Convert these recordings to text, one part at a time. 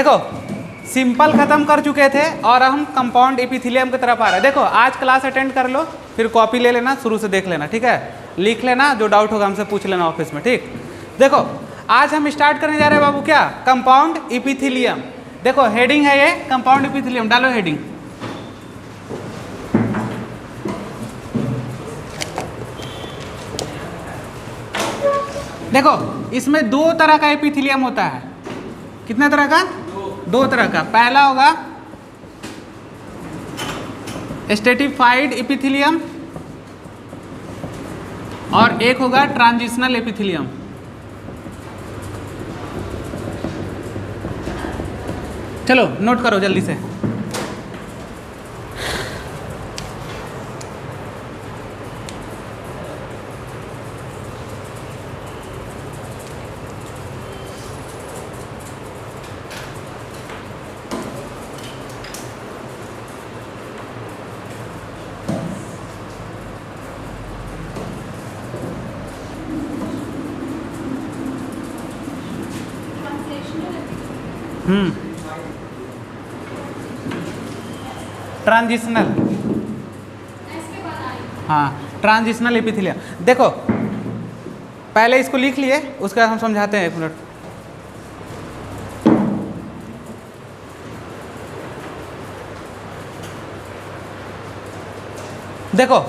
देखो सिंपल खत्म कर चुके थे और हम कंपाउंड एपिथेलियम की तरफ आ रहे हैं। देखो आज क्लास अटेंड कर लो, फिर कॉपी ले लेना, शुरू से देख लेना, ठीक है। लिख लेना, जो डाउट होगा हमसे पूछ लेना ऑफिस में, ठीक। देखो आज हम स्टार्ट करने जा रहे हैं बाबू, क्या, कंपाउंड एपिथेलियम। देखो हेडिंग है ये कंपाउंड एपिथेलियम, डालो हेडिंग। देखो इसमें दो तरह का एपिथेलियम होता है। कितने तरह का? दो तरह का। पहला होगा स्ट्रेटिफाइड एपिथेलियम और एक होगा ट्रांजिशनल एपिथेलियम। चलो नोट करो जल्दी से। ट्रांजिशनल, हाँ ट्रांजिशनल एपिथेलियम। देखो पहले इसको लिख लिए, उसका हम समझाते हैं, एक मिनट। देखो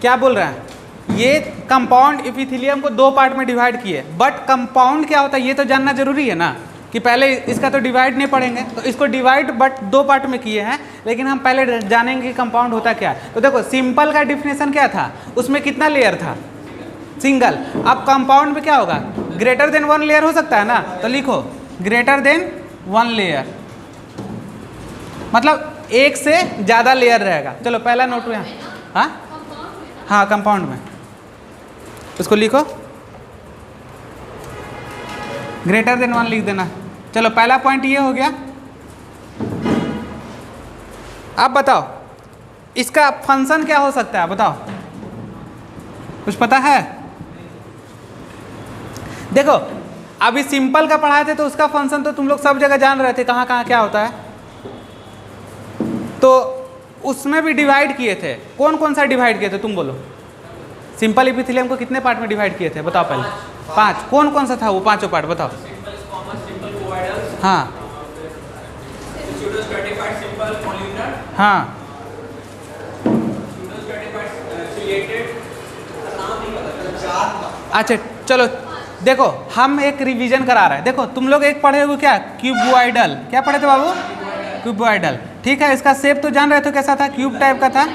क्या बोल रहे हैं, ये कंपाउंड एपिथेलियम को दो पार्ट में डिवाइड किए, बट कंपाउंड क्या होता है ये तो जानना जरूरी है ना, कि पहले इसका तो डिवाइड नहीं पढ़ेंगे, तो इसको डिवाइड बट दो पार्ट में किए हैं, लेकिन हम पहले जानेंगे कि कंपाउंड होता क्या है। तो देखो सिंपल का डिफिनेशन क्या था, उसमें कितना लेयर था, सिंगल। अब कंपाउंड में क्या होगा, ग्रेटर देन वन लेयर हो सकता है ना, तो लिखो ग्रेटर देन वन लेयर, मतलब एक से ज़्यादा लेयर रहेगा। चलो पहला नोट यहाँ, हाँ कंपाउंड में उसको लिखो ग्रेटर देन वन लिख देना। चलो पहला पॉइंट ये हो गया। अब बताओ इसका फंक्शन क्या हो सकता है, बताओ कुछ पता है? देखो अभी सिंपल का पढ़ाए थे तो उसका फंक्शन तो तुम लोग सब जगह जान रहे थे, कहाँ कहाँ क्या होता है। तो उसमें भी डिवाइड किए थे, कौन कौन सा डिवाइड किए थे तुम बोलो। सिंपल एपिथेलियम को कितने पार्ट में डिवाइड किए थे बताओ पहले? पांच। कौन कौन सा था वो पांचों पार्ट बताओ? हाँ हाँ अच्छा चलो देखो हम एक रिवीजन करा रहे हैं। देखो तुम लोग एक पढ़े हुए क्या, क्यूबॉइडल, क्या पढ़े थे बाबू? क्यूबॉइडल, ठीक है। इसका शेप तो जान रहे थे कैसा था, क्यूब टाइप का था।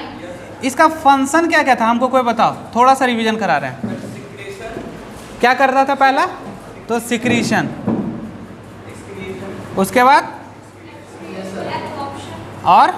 इसका फंक्शन क्या क्या था हमको कोई बताओ, थोड़ा सा रिवीजन करा रहे हैं। क्या करता था पहला तो सिक्रीशन, उसके बाद और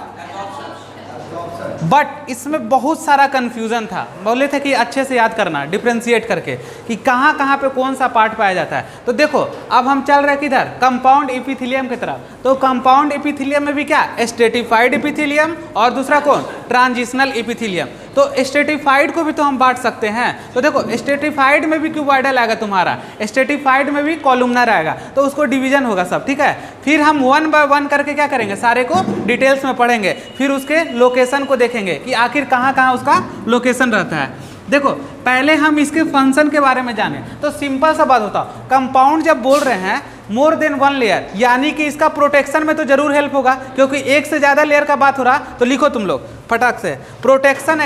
बट इसमें बहुत सारा कंफ्यूजन था। बोले थे कि अच्छे से याद करना डिफ्रेंशिएट करके कि कहाँ कहाँ पे कौन सा पार्ट पाया जाता है। तो देखो अब हम चल रहे हैं किधर, कंपाउंड एपिथेलियम की तरफ। तो कंपाउंड एपिथेलियम में भी क्या, स्ट्रेटिफाइड एपिथेलियम और दूसरा कौन, ट्रांजिशनल एपिथेलियम। तो स्ट्रेटिफाइड को भी तो हम बांट सकते हैं। तो देखो स्ट्रेटिफाइड में भी क्यूबॉइडल आएगा तुम्हारा, स्ट्रेटिफाइड में भी कॉलमनर आएगा, तो उसको डिवीजन होगा सब, ठीक है। फिर हम वन बाय वन करके क्या करेंगे, सारे को डिटेल्स में पढ़ेंगे, फिर उसके लोकेशन को देखेंगे कि आखिर कहाँ कहाँ उसका लोकेशन रहता है। देखो पहले हम इसके फंक्शन के बारे में जाने। तो सिंपल सा बात होता, कंपाउंड जब बोल रहे हैं मोर देन वन लेयर, यानी कि इसका प्रोटेक्शन में तो जरूर हेल्प होगा, क्योंकि एक से ज़्यादा लेयर का बात हो रहा। तो लिखो तुम लोग फटाक से, protection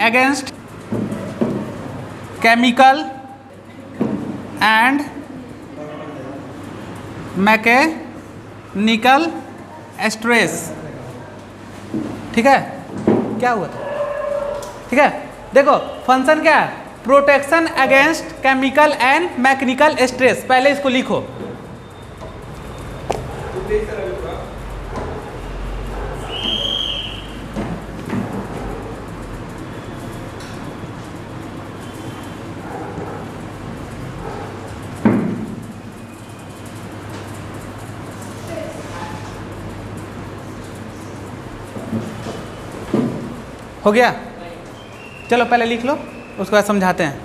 against chemical and mechanical stress, ठीक है। क्या हुआ था, ठीक है। देखो फंक्शन क्या है, protection against chemical and mechanical stress, पहले इसको लिखो। हो गया, चलो पहले लिख लो, उसके बाद समझाते हैं।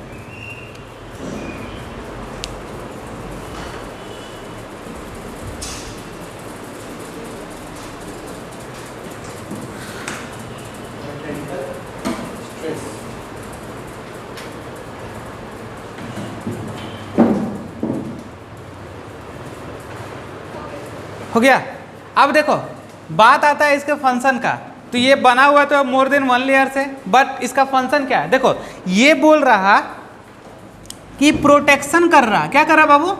हो गया। अब देखो बात आता है इसके फंक्शन का, तो ये बना हुआ तो मोर देन वन लेयर से, बट इसका फंक्शन क्या है? देखो ये बोल रहा कि प्रोटेक्शन कर रहा, क्या कर रहा बाबू?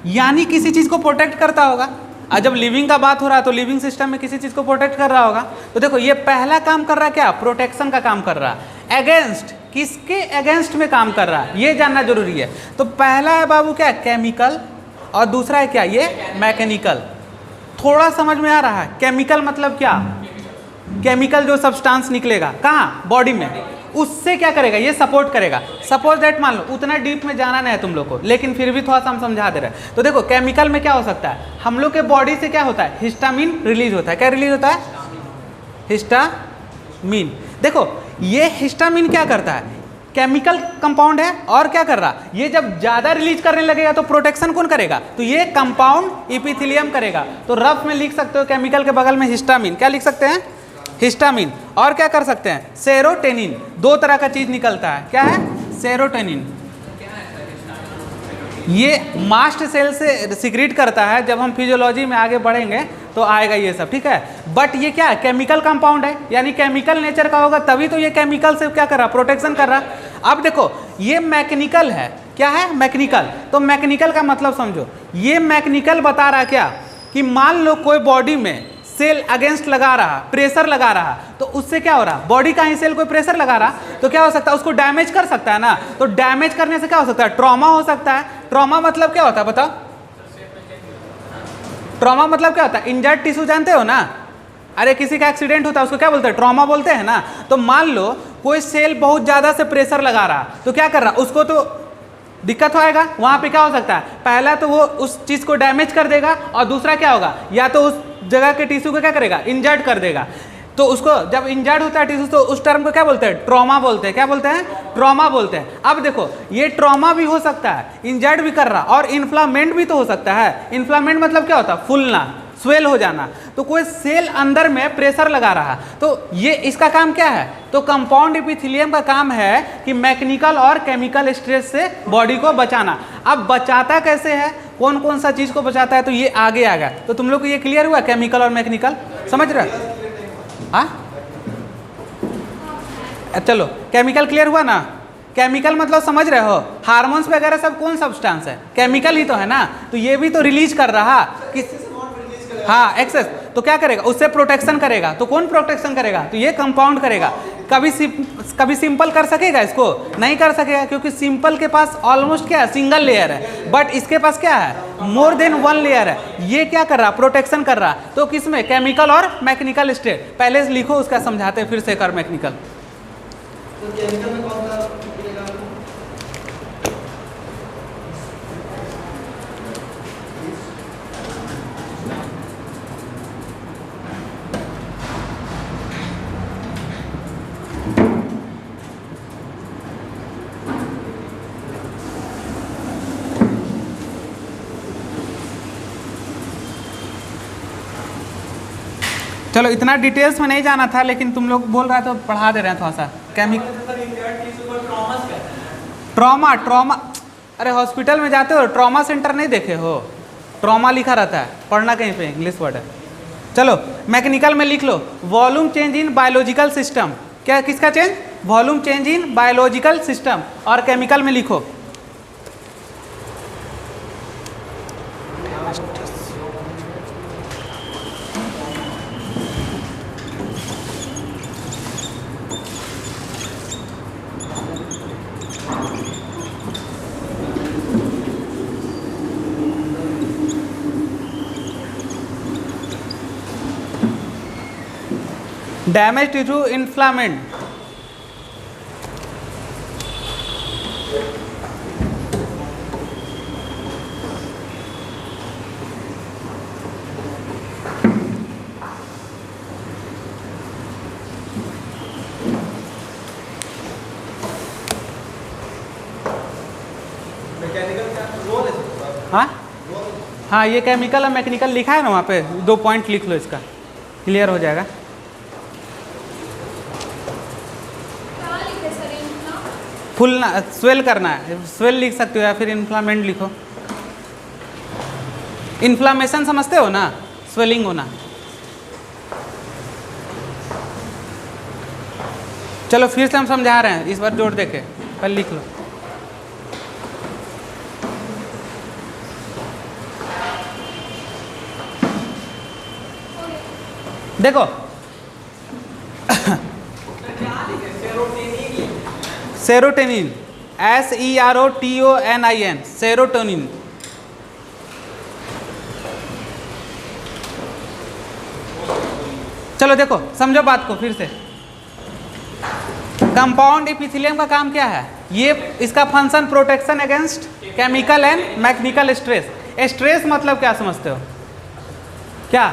यानी किसी चीज को प्रोटेक्ट करता होगा। और जब लिविंग का बात हो रहा है तो लिविंग सिस्टम में किसी चीज को प्रोटेक्ट कर रहा होगा। तो देखो ये पहला काम कर रहा क्या? प्रोटेक्शन का काम कर रहा। अगेंस्ट किसके अगेंस्ट में काम कर रहा है ये जानना जरूरी है। तो पहला है बाबू क्या? केमिकल, और दूसरा है क्या? ये मैकेनिकल। थोड़ा समझ में आ रहा है? केमिकल मतलब क्या? केमिकल जो सब्सटेंस निकलेगा कहाँ? बॉडी में, उससे क्या करेगा? ये सपोर्ट करेगा। सपोज दैट मान लो, उतना डीप में जाना नहीं है तुम लोग को, लेकिन फिर भी थोड़ा सा हम समझा दे रहे हैं। तो देखो केमिकल में क्या हो सकता है? हम लोग के बॉडी से क्या होता है? हिस्टामिन रिलीज होता है। क्या रिलीज होता है? हिस्टामिन। देखो ये हिस्टामिन क्या करता है? केमिकल कंपाउंड है, और क्या कर रहा? ये जब ज्यादा रिलीज करने लगेगा तो प्रोटेक्शन कौन करेगा? तो ये कंपाउंड इपिथेलियम करेगा। तो रफ में लिख सकते हो केमिकल के बगल में हिस्टामिन। क्या लिख सकते हैं? हिस्टामिन। और क्या कर सकते हैं? सेरोटोनिन। दो तरह का चीज निकलता है। क्या है? सेरोटोनिन। ये मास्ट सेल से सीक्रेट करता है। जब हम फिजियोलॉजी में आगे बढ़ेंगे तो आएगा ये सब, ठीक है। बट ये क्या है? केमिकल कंपाउंड है, यानी केमिकल नेचर का होगा, तभी तो ये केमिकल से क्या कर रहा? प्रोटेक्शन कर रहा। अब देखो ये मैकेनिकल है। क्या है? मैकेनिकल। तो मैकेनिकल का मतलब समझो। ये मैकेनिकल बता रहा क्या कि मान लो कोई बॉडी में सेल अगेंस्ट लगा रहा, प्रेशर लगा रहा, तो उससे क्या हो रहा? बॉडी का ही सेल कोई प्रेशर लगा रहा तो क्या हो सकता है? उसको डैमेज कर सकता है ना। तो डैमेज करने से क्या हो सकता है? ट्रॉमा हो सकता है। ट्रॉमा मतलब क्या होता है बताओ? ट्रॉमा मतलब क्या होता है? इंजर्ड टिश्यू जानते हो ना? अरे किसी का एक्सीडेंट होता है उसको क्या बोलते हैं? ट्रॉमा बोलते हैं ना। तो मान लो कोई सेल बहुत ज्यादा से प्रेशर लगा रहा, तो क्या कर रहा? उसको तो दिक्कत होएगा। वहां पे क्या हो सकता है? पहला तो वो उस चीज को डैमेज कर देगा, और दूसरा क्या होगा? या तो उस जगह के टिश्यू को क्या करेगा? इंजर्ड कर देगा। तो उसको जब इंजर्ड होता है टिश्यू, तो उस टर्म को क्या बोलते हैं? ट्रॉमा बोलते हैं। क्या बोलते हैं? ट्रॉमा बोलते हैं। अब देखो ये ट्रॉमा भी हो सकता है, इंजर्ड भी कर रहा, और इन्फ्लामेंट भी तो हो सकता है। इन्फ्लामेंट मतलब क्या होता है? फूलना, स्वेल हो जाना। तो कोई सेल अंदर में प्रेशर लगा रहा, तो ये इसका काम क्या है? तो कंपाउंड एपिथेलियम का काम है कि मैकेनिकल और केमिकल स्ट्रेस से बॉडी को बचाना। अब बचाता कैसे है? कौन कौन सा चीज को बचाता है? तो ये आगे आ गया। तो तुम लोग को ये क्लियर हुआ केमिकल और मैकेनिकल? समझ रहे हो? हाँ चलो केमिकल क्लियर हुआ ना। केमिकल मतलब समझ रहे हो? हार्मोन्स वगैरह सब कौन सब्सटेंस है? केमिकल ही तो है ना। तो ये भी तो रिलीज कर रहा किस? हाँ एक्सेस। तो क्या करेगा? उससे प्रोटेक्शन करेगा। तो कौन प्रोटेक्शन करेगा? तो ये कंपाउंड करेगा। कभी सिंपल कर सकेगा इसको? नहीं कर सकेगा, क्योंकि सिंपल के पास ऑलमोस्ट क्या है? सिंगल लेयर है। बट इसके पास क्या है? मोर देन वन लेयर है। ये क्या कर रहा? प्रोटेक्शन कर रहा। तो किसमें? केमिकल और मैकेनिकल स्टेट। पहले से लिखो, उसका समझाते फिर से कर मैकेनिकल। तो केमिकल में कौन सा मिलेगा? चलो इतना डिटेल्स में नहीं जाना था, लेकिन तुम लोग बोल रहा तो पढ़ा दे रहे हैं थोड़ा सा। ट्रॉमा, ट्रॉमा अरे हॉस्पिटल में जाते हो, ट्रॉमा सेंटर नहीं देखे हो? ट्रॉमा लिखा रहता है, पढ़ना कहीं पे, इंग्लिश वर्ड है। चलो मैकेनिकल में लिख लो, volume change in biological system. क्या किसका change? Volume change in biological system. और केमिकल में लिखो डैमेज ड्यू टू इन्फ्लामेंट। हाँ हाँ ये केमिकल और मैकेनिकल लिखा है ना वहाँ पे, 2 पॉइंट लिख लो, इसका क्लियर हो जाएगा। फुलना, स्वेल करना है, स्वेल लिख सकते हो, या फिर इन्फ्लामेंट लिखो। इन्फ्लामेशन समझते हो ना, स्वेलिंग होना। चलो फिर से हम समझा रहे हैं, इस बार जोड़ देके पहले लिख लो। देखो सेरोटोनिन, SEROTONIN, सेरोटोनिन। चलो देखो समझो बात को फिर से। कंपाउंड इपिथेलियम का काम क्या है? ये इसका function protection against chemical and mechanical stress. Stress मतलब क्या समझते हो? क्या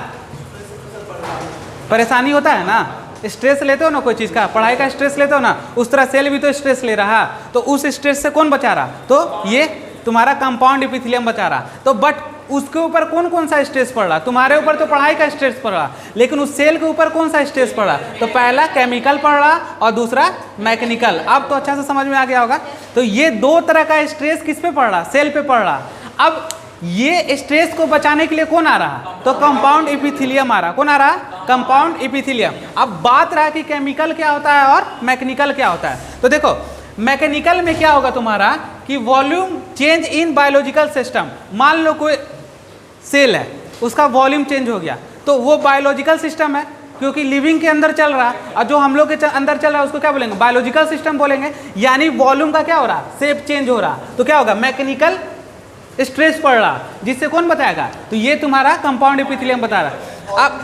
परेशानी होता है ना, स्ट्रेस लेते हो ना कोई चीज़ का, पढ़ाई का स्ट्रेस लेते हो ना, उस तरह सेल भी तो स्ट्रेस ले रहा है। तो उस स्ट्रेस से कौन बचा रहा? तो ये तुम्हारा कंपाउंड इपिथेलियम बचा रहा। तो बट उसके ऊपर कौन कौन सा स्ट्रेस पड़ रहा? तुम्हारे ऊपर तो पढ़ाई का स्ट्रेस पड़ रहा, लेकिन उस सेल के ऊपर कौन सा स्ट्रेस पड़ रहा? तो पहला केमिकल पड़ रहा और दूसरा मैकेनिकल। अब तो अच्छा से समझ में आ गया होगा। तो ये दो तरह का स्ट्रेस किस पे पड़ रहा? सेल पे पड़ रहा। अब ये स्ट्रेस को बचाने के लिए कौन आ रहा? तो कंपाउंड इपिथेलियम आ रहा। कौन आ रहा? Compound epithelium. अब बात रहा कि केमिकल क्या होता है और मैकेनिकल क्या होता है। तो देखो मैकेनिकल में क्या होगा तुम्हारा कि volume change in biological system. मान लो कोई सेल है, उसका वॉल्यूम चेंज हो गया, तो वो बायोलॉजिकल सिस्टम है क्योंकि लिविंग के अंदर चल रहा, और जो हम लोग के अंदर चल रहा है उसको क्या बोलेंगे? बायोलॉजिकल सिस्टम बोलेंगे। यानी वॉल्यूम का क्या हो रहा? शेप चेंज हो रहा। तो क्या होगा? मैकेनिकल स्ट्रेस पड़ रहा, जिससे कौन बताएगा? तो ये तुम्हारा कंपाउंड इपिथेलियम बता रहा। अब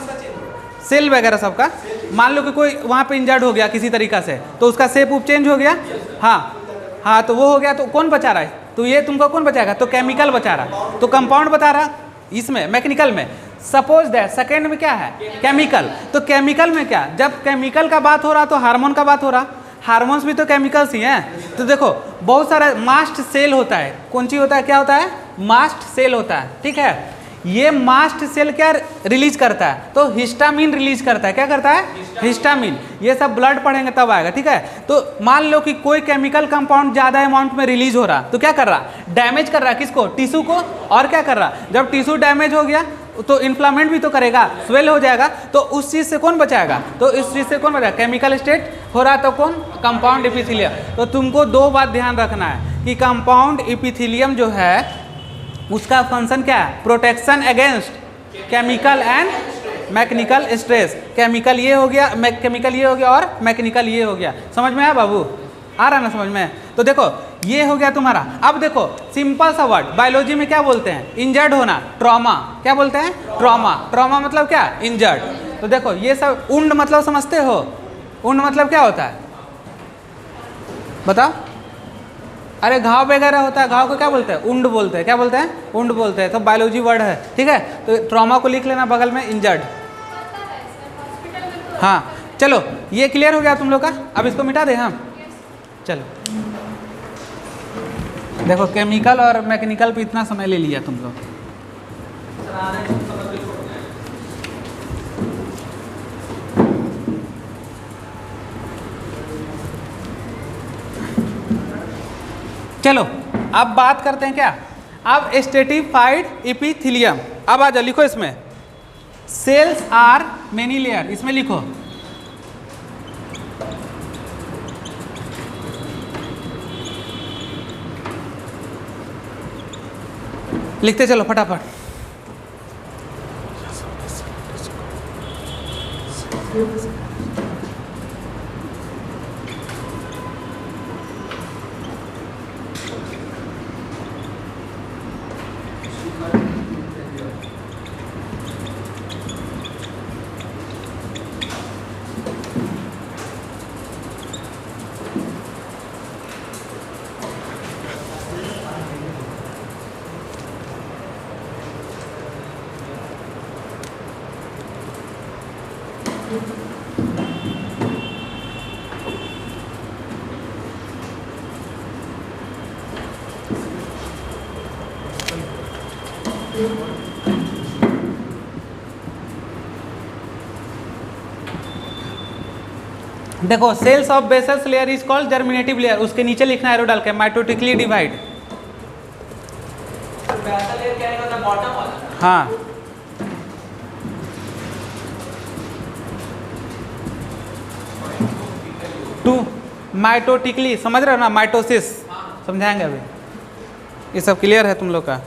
सेल वगैरह सबका, मान लो कि कोई वहाँ पे इंजर्ड हो गया किसी तरीका से, तो उसका शेप उप चेंज हो गया। हाँ, तो वो हो गया, तो कौन बचा रहा है? तो ये तुमको कौन बचाएगा? तो केमिकल बचा रहा। तो कंपाउंड बता रहा इसमें मैकेनिकल में। सपोज दैट सेकेंड में क्या है? केमिकल। तो केमिकल में क्या? जब केमिकल का बात हो रहा तो हार्मोन का बात हो रहा। हार्मोन्स भी तो केमिकल्स ही हैं। तो देखो बहुत सारा मास्ट सेल होता है। कौन सी होता है? क्या होता है? मास्ट सेल होता है। ठीक है, ये मास्ट सेल क्या रिलीज करता है? तो हिस्टामिन रिलीज करता है। क्या करता है? हिस्टामिन। ये सब ब्लड पढ़ेंगे तब आएगा। ठीक है, तो मान लो कि कोई केमिकल कंपाउंड ज़्यादा अमाउंट में रिलीज हो रहा, तो क्या कर रहा? डैमेज कर रहा। किसको? टिश्यू को। और क्या कर रहा? जब टिश्यू डैमेज हो गया तो इन्फ्लामेंट भी तो करेगा, स्वेल हो जाएगा। तो उस चीज़ से कौन बचाएगा? तो इस चीज़ से कौन बचाएगा? केमिकल स्टेट हो रहा तो कौन? Compound epithelium. तो तुमको दो बात ध्यान रखना है कि कंपाउंड इपिथेलियम जो है उसका फंक्शन क्या है? Protection against chemical and mechanical stress. Chemical ये हो गया, केमिकल ये हो गया और मैकेनिकल ये हो गया। समझ में आया बाबू? आ रहा ना समझ में? तो देखो ये हो गया तुम्हारा। अब देखो सिंपल सा वर्ड बायोलॉजी में क्या बोलते हैं? इंजर्ड होना, ट्रॉमा। क्या बोलते हैं? ट्रॉमा। ट्रॉमा मतलब क्या? इंजर्ड। तो देखो ये सब उंड मतलब समझते हो? उंड मतलब क्या होता है बताओ? अरे घाव वगैरह होता है, घाव को क्या बोलते हैं? उंड बोलते हैं। क्या बोलते हैं? उंड बोलते हैं। तो बायोलॉजी वर्ड है। ठीक है, तो ट्रॉमा को लिख लेना बगल में, इंजर्ड। हाँ चलो ये क्लियर हो गया तुम लोग का। अब इसको मिटा दें हम। चलो देखो केमिकल और मैकेनिकल पे इतना समय ले लिया तुम लोग। चलो अब बात करते हैं क्या? अब स्ट्रेटिफाइड इपिथेलियम। अब आ जाओ, लिखो इसमें सेल्स आर मेनी लेयर। इसमें लिखो लिखते चलो फटाफट। देखो cells of basals layer is called germinative layer. उसके नीचे लिखना एरो डाल के माइटोटिकली डिवाइड। पैसा लेयर क्या है बॉटम वाला? हाँ, टू माइटोटिकली, समझ रहे हो ना, माइटोसिस समझाएंगे अभी। ये सब क्लियर है तुम लोग का?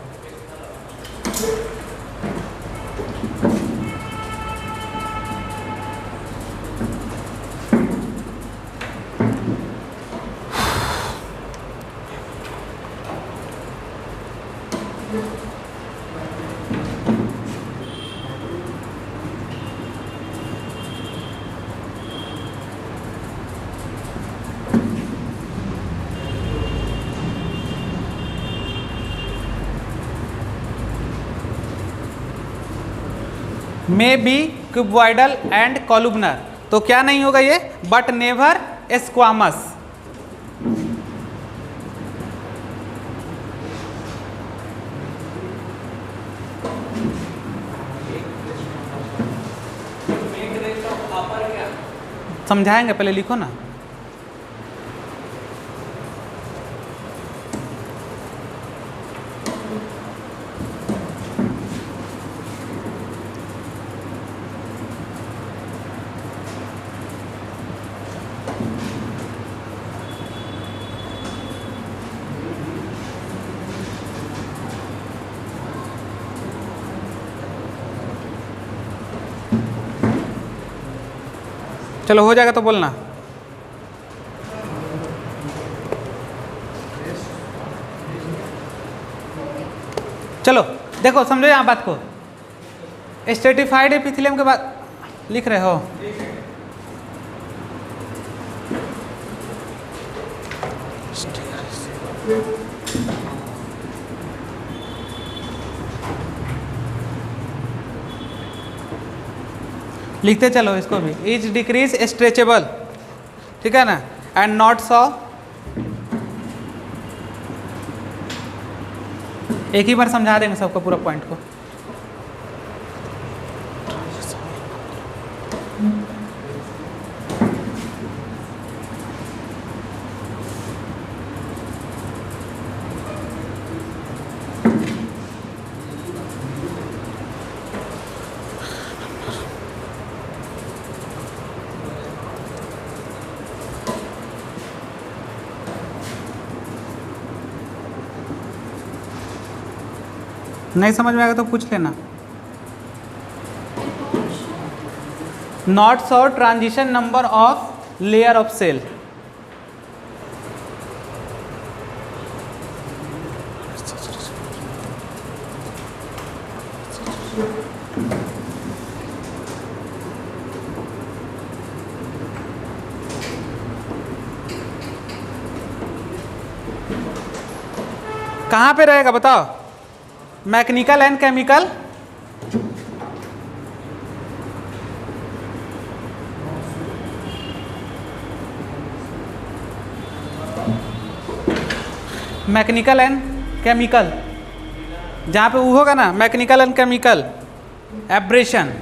May be cuboidal and columnar, तो क्या नहीं होगा ये, बट नेवर स्क्वामस। समझाएंगे, पहले लिखो ना। चलो हो जाएगा तो बोलना। चलो देखो, समझो यहाँ बात को। स्ट्रेटिफाइड एपिथेलियम के बाद लिख रहे हो, लिखते चलो इसको भी। इज डिक्रीज स्ट्रेचेबल, ठीक है ना, एंड नॉट सॉ। एक ही बार समझा देंगे सबको पूरा पॉइंट को। नहीं समझ में आएगा तो पूछ लेना। Not so transition number of layer of cell, कहाँ पे रहेगा बताओ? Mechanical and chemical, mechanical and chemical, जहाँ पे वो होगा ना मैकेनिकल एंड केमिकल एब्रेशन।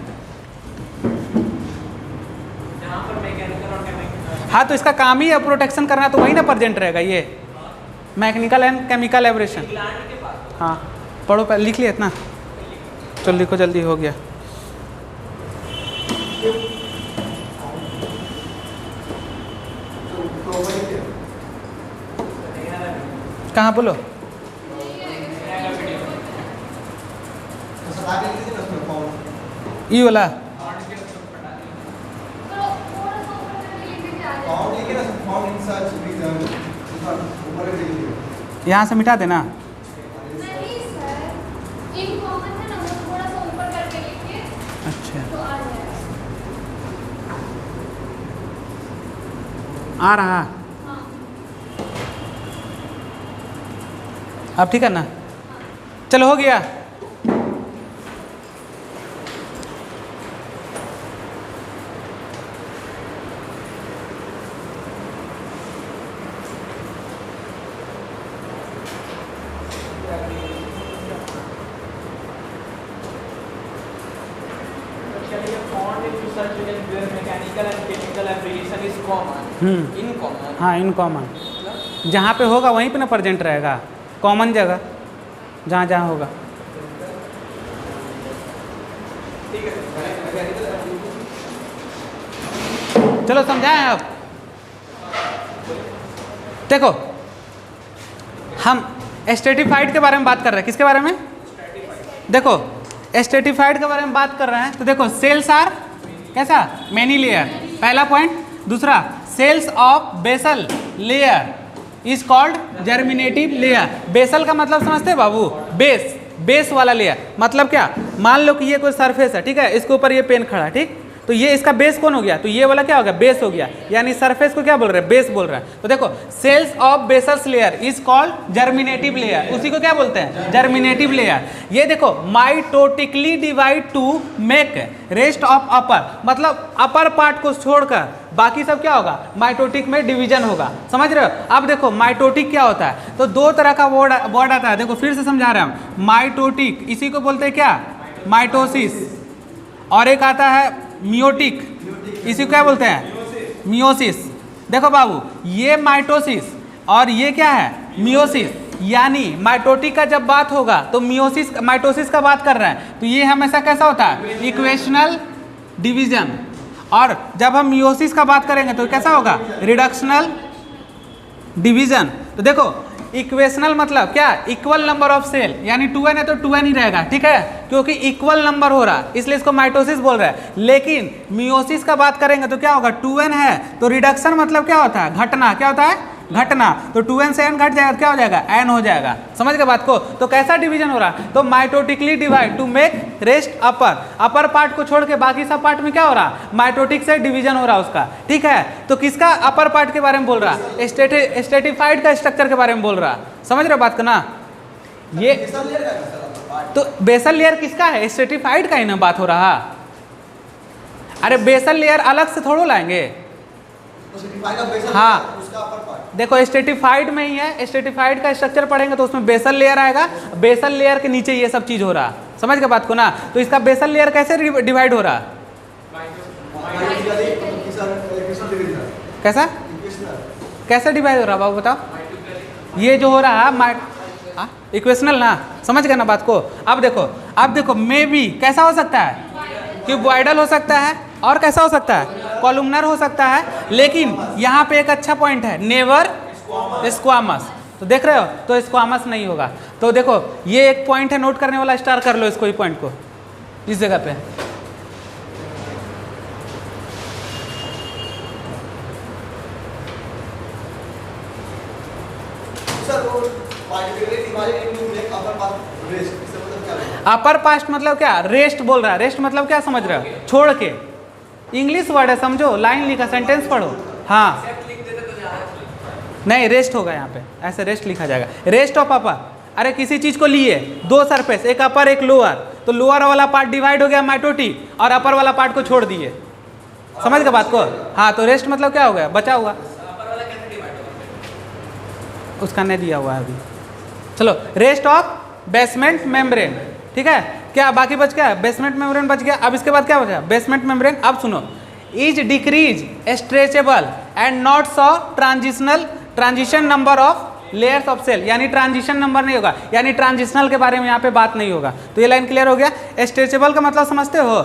हाँ, तो इसका काम ही है प्रोटेक्शन करना, तो वही ना प्रेजेंट रहेगा ये मैकेनिकल एंड केमिकल एब्रेशन। हाँ पढ़ो, पहले लिख लिया इतना, चलो लिखो जल्दी, हो गया। कहाँ बोलो? ये वाला यहाँ से मिटा देना। अच्छा, आ रहा, अब ठीक है ना? चलो हो गया। हाँ इन कॉमन, जहाँ पे होगा वहीं पे ना प्रेजेंट रहेगा, कॉमन जगह। जहाँ जहाँ होगा। चलो समझाएं आप। देखो हम स्ट्रेटिफाइड के बारे में बात कर रहे हैं। किसके बारे में? देखो स्ट्रेटिफाइड के बारे में बात कर रहे हैं तो देखो सेल्स आर कैसा, मेनी लेयर, पहला पॉइंट। दूसरा, cells of basal layer is called germinative layer. Basal का मतलब समझते हैं बाबू? बेस, बेस वाला लेयर मतलब क्या? मान लो कि ये कोई सरफेस है, ठीक है, इसके ऊपर ये पेन खड़ा है, ठीक, तो ये इसका बेस कौन हो गया? तो ये वाला क्या हो गया? बेस हो गया। यानी सरफेस को क्या बोल रहे हैं? बेस बोल रहे हैं। तो देखो cells of basals layer is called germinative layer, उसी को क्या बोलते हैं? Germinative layer. ये देखो mitotically divide to make rest of upper, मतलब अपर पार्ट को छोड़कर बाकी सब क्या होगा? माइटोटिक में डिवीजन होगा। समझ रहे हो? अब देखो माइटोटिक क्या होता है, तो दो तरह का वर्ड आता है। देखो फिर से समझा रहे हैं हम। माइटोटिक इसी को बोलते हैं क्या? माइटोसिस। और एक आता है मियोटिक, इसी को क्या बोलते हैं? मियोसिस। देखो बाबू ये माइटोसिस और ये क्या है? मियोसिस। यानी माइटोटिक का जब बात होगा तो मियोसिस माइटोसिस का बात कर रहे हैं, तो ये हमेशा कैसा होता है? Equational division. और जब हम मियोसिस का बात करेंगे तो कैसा होगा? Reductional division. तो देखो इक्वेशनल मतलब क्या? इक्वल नंबर ऑफ सेल, यानी 2n है तो 2n ही रहेगा, ठीक है, क्योंकि इक्वल नंबर हो रहा है इसलिए इसको माइटोसिस बोल रहा है। लेकिन मियोसिस का बात करेंगे तो क्या होगा? 2n है तो रिडक्शन मतलब क्या होता है? घटना। क्या होता है? घटना। तो 2n से n घट जाएगा तो क्या हो जाएगा? n हो जाएगा। समझ गए बात को? तो कैसा डिवीजन हो रहा है? तो mitotically divide to make rest upper, upper part को छोड़ के बाकी सब पार्ट में क्या हो रहा है? माइटोटिक से डिवीजन हो रहा है उसका, ठीक है। तो किसका अपर पार्ट के बारे में बोल रहा है? स्ट्रेटिफाइड का स्ट्रक्चर के बारे में बोल रहा है। समझ रहे बात को ना? ये तो बेसल लेयर किसका है? स्ट्रेटिफाइड का ही ना बात हो रहा। अरे बेसल लेयर अलग से थोड़ो लाएंगे। हाँ देखो स्ट्रेटिफाइड में ही है, स्ट्रेटिफाइड का स्ट्रक्चर पढ़ेंगे तो उसमें बेसल लेयर आएगा, बेसल लेयर के नीचे ये सब चीज हो रहा। समझ के बात को ना? तो इसका बेसल लेयर कैसे डिवाइड हो रहा? कैसा कैसे डिवाइड हो रहा बाबू बताओ? ये जो हो रहा है इक्वेशनल ना, समझ गए ना बात को? अब देखो मे बी कैसा हो सकता है? क्यूबॉइडल हो सकता है, और कैसा हो सकता है? कॉलुमनर हो सकता है। लेकिन यहाँ पे एक अच्छा पॉइंट है, नेवर स्क्वामस। तो देख रहे हो? तो स्क्वामस नहीं होगा। तो देखो ये एक पॉइंट है नोट करने वाला, स्टार कर लो इसको, ये पॉइंट को इस जगह पे। अपर पास्ट मतलब क्या? रेस्ट बोल रहा है। रेस्ट मतलब क्या समझ रहे हो? छोड़ के। इंग्लिश वर्ड है, समझो। लाइन लिखा, सेंटेंस पढ़ो। हाँ नहीं रेस्ट होगा यहाँ पे, ऐसे रेस्ट लिखा जाएगा। रेस्ट ऑफ अपर। अरे किसी चीज को लिए दो सरफेस, एक अपर एक लोअर, तो लोअर वाला पार्ट डिवाइड हो गया माइटोटिक और अपर वाला पार्ट को छोड़ दिए। समझ गए बात को? हाँ तो रेस्ट मतलब क्या हो गया? बचा हुआ। उसका नहीं दिया हुआ है अभी। चलो रेस्ट ऑफ बेसमेंट मेम्ब्रेन, ठीक है। क्या बाकी बच गया? बेसमेंट मेम्ब्रेन बच गया। अब इसके बाद क्या बचा? Basement membrane. अब सुनो, is decrease stretchable and not so transition number of layers of cell, यानी ट्रांजिशन नंबर नहीं होगा, यानी ट्रांजिशनल के बारे में यहाँ पे बात नहीं होगा। तो ये लाइन क्लियर हो गया। स्ट्रेचेबल का मतलब समझते हो?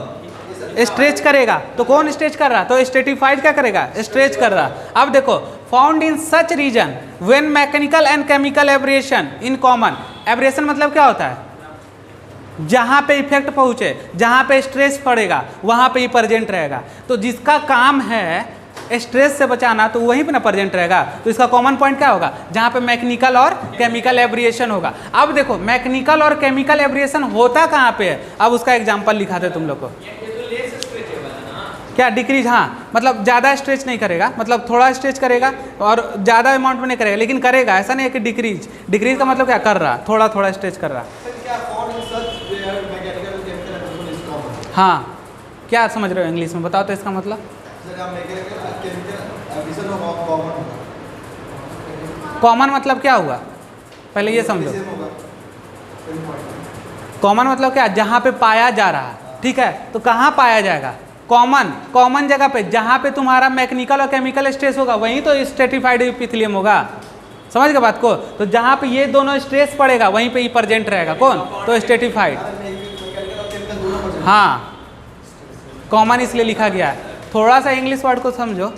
स्ट्रेच करेगा। तो कौन स्ट्रेच कर रहा? तो स्ट्रेटिफाइड क्या करेगा? स्ट्रेच कर रहा। अब देखो found in such region when mechanical and chemical abrasion in common. Abrasion मतलब क्या होता है? जहाँ पे इफेक्ट पहुँचे, जहाँ पे स्ट्रेस पड़ेगा वहाँ पे ही प्रेजेंट रहेगा। तो जिसका काम है स्ट्रेस से बचाना तो वहीं पे ना प्रेजेंट रहेगा। तो इसका कॉमन पॉइंट क्या होगा? जहाँ पे मैकेनिकल और केमिकल एब्रिएशन होगा। अब देखो मैकेनिकल और केमिकल एब्रिएशन होता कहाँ पे है? अब उसका एग्जांपल लिखाते तुम लोग को। क्या डिक्रीज? हाँ मतलब ज़्यादा स्ट्रेच नहीं करेगा, मतलब थोड़ा स्ट्रेच करेगा और ज़्यादा अमाउंट में नहीं करेगा, लेकिन करेगा। ऐसा नहीं है कि डिक्रीज। डिक्रीज का मतलब क्या? कर रहा, थोड़ा थोड़ा स्ट्रेच कर रहा। हाँ क्या समझ रहे हो इंग्लिश में? बताओ तो इसका मतलब। कॉमन मतलब क्या हुआ? पहले ये समझो। कॉमन मतलब क्या? जहाँ पे पाया जा रहा, ठीक है। तो कहाँ पाया जाएगा? कॉमन जगह पे, जहाँ पे तुम्हारा मैकेनिकल और केमिकल स्ट्रेस होगा वहीं तो स्ट्रेटिफाइड एपिथेलियम होगा। समझ गए बात को? तो जहाँ पे ये दोनों स्ट्रेस पड़ेगा वहीं पे ही प्रेजेंट रहेगा कौन? तो स्ट्रेटिफाइड। हाँ, कॉमन इसलिए लिखा गया है। थोड़ा सा इंग्लिश वर्ड को समझो,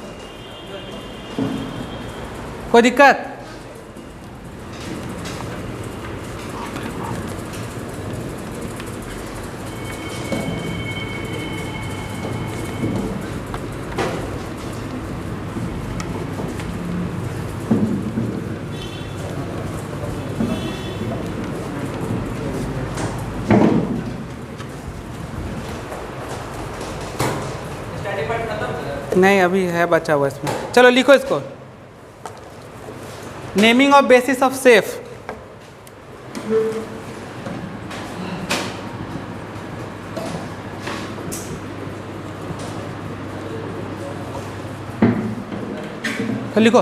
कोई दिक्कत? स्टैटिफाइड खत्म हो गया। नहीं, अभी है बचा हुआ इसमें। चलो लिखो इसको। Naming of basis of shape. तो लिखो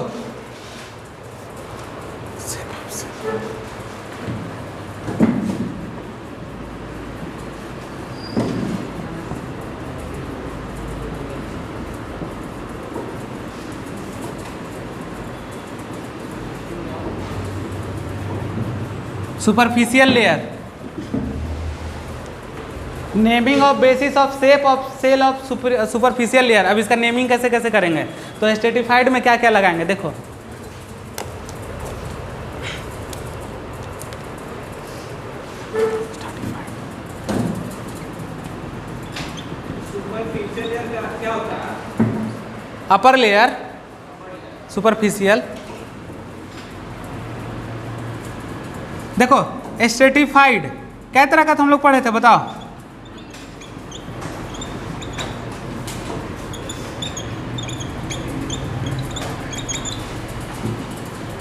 superficial layer, naming of basis of shape of cell of superficial layer. अब इसका नेमिंग कैसे कैसे करेंगे? तो स्ट्रेटिफाइड में क्या क्या लगाएंगे देखो। सुपरफिशियल लेयर क्या होता है? Upper layer superficial. देखो स्ट्रेटिफाइड क्या तरह का हम लोग पढ़े थे बताओ?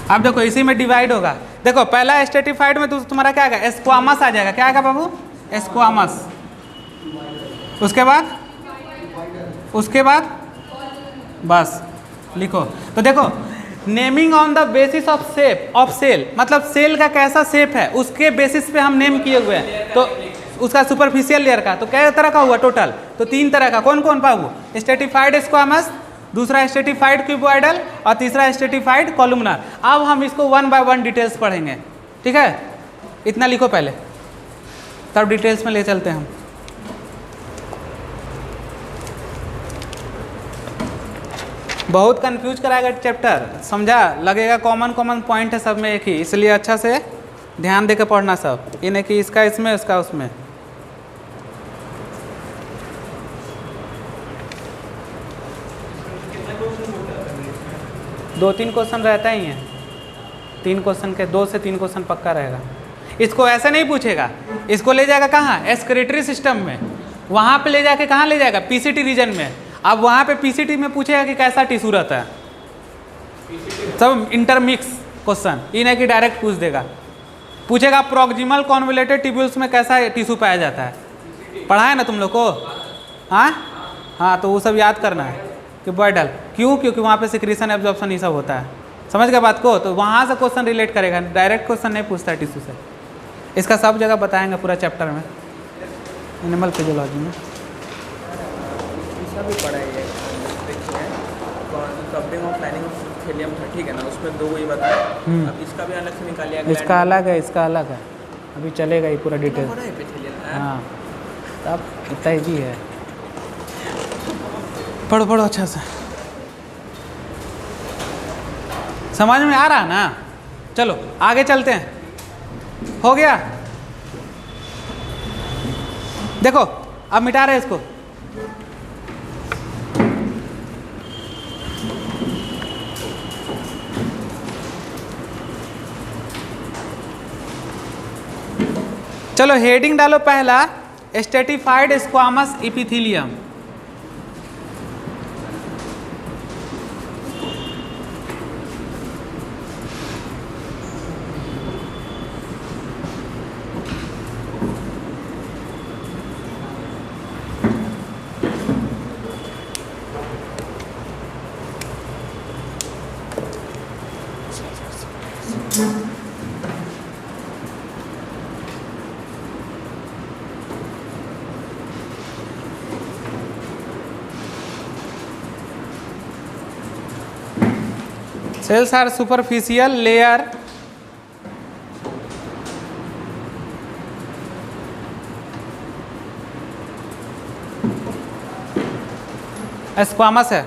अब देखो इसी में डिवाइड होगा। देखो पहला स्ट्रेटिफाइड में तुम्हारा क्या आएगा? स्क्वामस आ जाएगा। क्या आएगा बाबू? स्क्वामस। उसके बाद बस लिखो। तो देखो naming on the basis of shape of cell, मतलब सेल का कैसा शेप है उसके बेसिस पे हम नेम किए हुए हैं। तो उसका सुपरफिशियल लेयर का तो कै तरह का हुआ टोटल? तो 3 तरह का। कौन कौन बाबू? स्ट्रेटिफाइड स्क्वामस, दूसरा स्ट्रेटिफाइड क्यूबॉइडल और तीसरा स्ट्रेटिफाइड कॉलुमनर। अब हम इसको 1 बाय 1 डिटेल्स पढ़ेंगे, ठीक है? इतना लिखो पहले, तब डिटेल्स में ले चलते हैं हम। बहुत कंफ्यूज कराएगा चैप्टर, समझा? लगेगा कॉमन पॉइंट है सब में एक ही, इसलिए अच्छा से ध्यान देकर पढ़ना सब। ये नहीं कि इसका इसमें उसका उसमें। दो 3 क्वेश्चन रहता ही है। 3 क्वेश्चन के 2 से 3 क्वेश्चन पक्का रहेगा। इसको ऐसे नहीं पूछेगा, इसको ले जाएगा कहाँ? एक्सक्रीटरी सिस्टम में। वहाँ पे ले जाके कहाँ ले जाएगा? पीसीटी रीजन में। अब वहाँ पे पीसीटी में पूछेगा कि कैसा टिश्यू रहता है, सब इंटरमिक्स क्वेश्चन। ये नहीं कि डायरेक्ट पूछ देगा। पूछेगा प्रॉक्सिमल कॉन्वोल्यूटेड ट्यूब्यूल्स में कैसा टिश्यू पाया जाता है। पढ़ा है ना तुम लोग को? हाँ, तो वो सब याद करना है कि बॉयडल क्यों, क्योंकि वहाँ पे सिक्रीशन एब्जॉर्प्शन ये सब होता है। समझ गए बात को? तो वहाँ से क्वेश्चन रिलेट करेगा, डायरेक्ट क्वेश्चन नहीं पूछता है टिश्यू से। इसका सब जगह बताएंगे पूरा चैप्टर में, एनिमल फिजियोलॉजी में। भी पढ़ा है covering of planning of thallium था, ठीक है ना? उसमें 2 वही बताया। अब इसका भी अलग से निकाल लिया। इसका अलग है, इसका अलग है, अभी चलेगा ही पूरा डिटेल। हाँ, तब इतना ही है। पढ़ो अच्छा से, समझ में आ रहा ना? चलो आगे चलते हैं। हो गया? देखो अब मिटा रहे इसको। चलो हेडिंग डालो पहला, stratified squamous epithelium. Cells are superficial layer squamous है।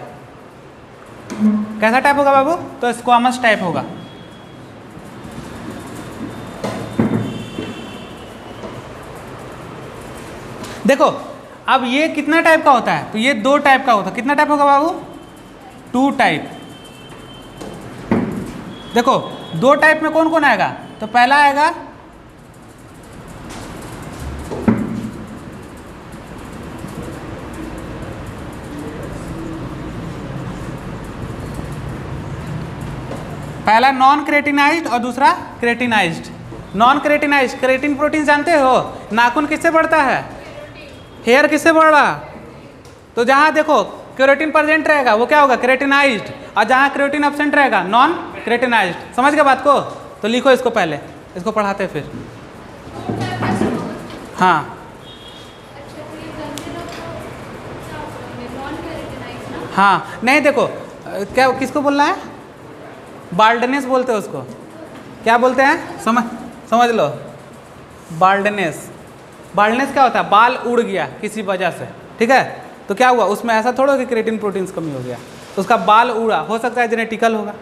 कैसा टाइप होगा बाबू? तो स्क्वामस टाइप होगा। देखो अब ये कितना टाइप का होता है? तो ये 2 टाइप का होता है। कितना टाइप होगा बाबू? 2 टाइप। देखो 2 टाइप में कौन कौन आएगा? तो पहला आएगा पहला नॉन क्रेटिनाइज्ड और दूसरा क्रेटिनाइज्ड। नॉन क्रेटिनाइज्ड, क्रेटिन प्रोटीन जानते हो? नाखून किससे बढ़ता है? हेयर किससे बढ़ रहा? तो जहाँ देखो क्रेटिन प्रेजेंट रहेगा वो क्या होगा? क्रेटिनाइज्ड। और जहाँ क्रेटिन एब्सेंट रहेगा नॉन क्रेटिनाइज्ड। समझ गए बात को? तो लिखो इसको, पहले इसको पढ़ाते फिर। हाँ हाँ, नहीं देखो क्या किसको बोलना है? बाल्डनेस बोलते हैं उसको। क्या बोलते हैं? समझ लो, बाल्डनेस। बाल्डनेस क्या होता है? बाल उड़ गया किसी वजह से, ठीक है? तो क्या हुआ उसमें? ऐसा थोड़ा कि क्रेटिन प्रोटीन्स कमी हो गया, उसका बाल उड़ा। हो सकता है जेनेटिकल होगा,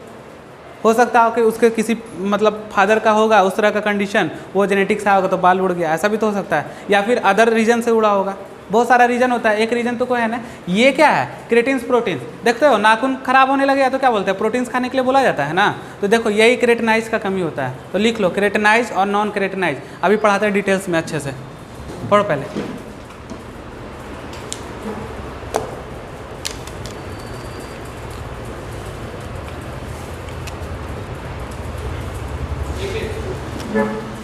हो सकता है कि उसके किसी मतलब फादर का होगा उस तरह का कंडीशन, वो जेनेटिक से होगा तो बाल उड़ गया, ऐसा भी तो हो सकता है। या फिर अदर रीजन से उड़ा होगा। बहुत सारा रीजन होता है, एक रीजन तो कोई है ना। ये क्या है? क्रेटिन्स प्रोटीन्स। देखते हो नाखून खराब होने लगे तो क्या बोलते हैं? प्रोटीन्स खाने के लिए बोला जाता है ना। तो देखो यही क्रेटिनाइज का कमी होता है। तो लिख लो क्रेटिनाइज और नॉन क्रेटिनाइज। अभी पढ़ाते हैं डिटेल्स में, अच्छे से पढ़ो पहले।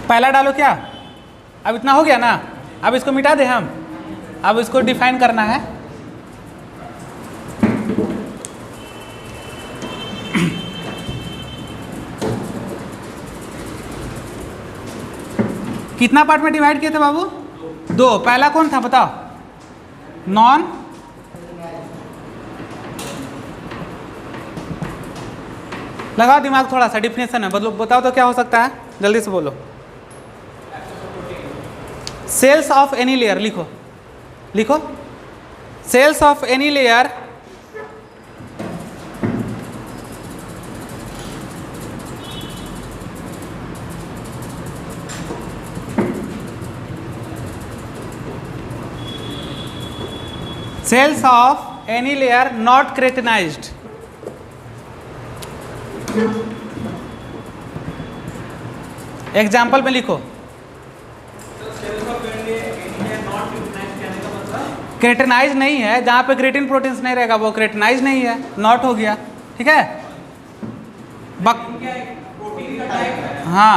पहला डालो क्या? अब इतना हो गया ना, अब इसको मिटा दे हम। अब इसको डिफाइन करना है। कितना पार्ट में डिवाइड किए थे बाबू? 2। पहला कौन था बताओ? नॉन लगाओ दिमाग थोड़ा सा, डिफिनेशन है मतलब बताओ तो क्या हो सकता है? जल्दी से बोलो। सेल्स ऑफ एनी लेयर लिखो, लिखो cells of any layer cells of any layer not cretinized. Example में लिखो। क्रेटिनाइज नहीं है, जहाँ पे क्रेटिन प्रोटीन्स नहीं रहेगा वो क्रेटिनाइज नहीं है, नॉट हो गया, ठीक है? हाँ,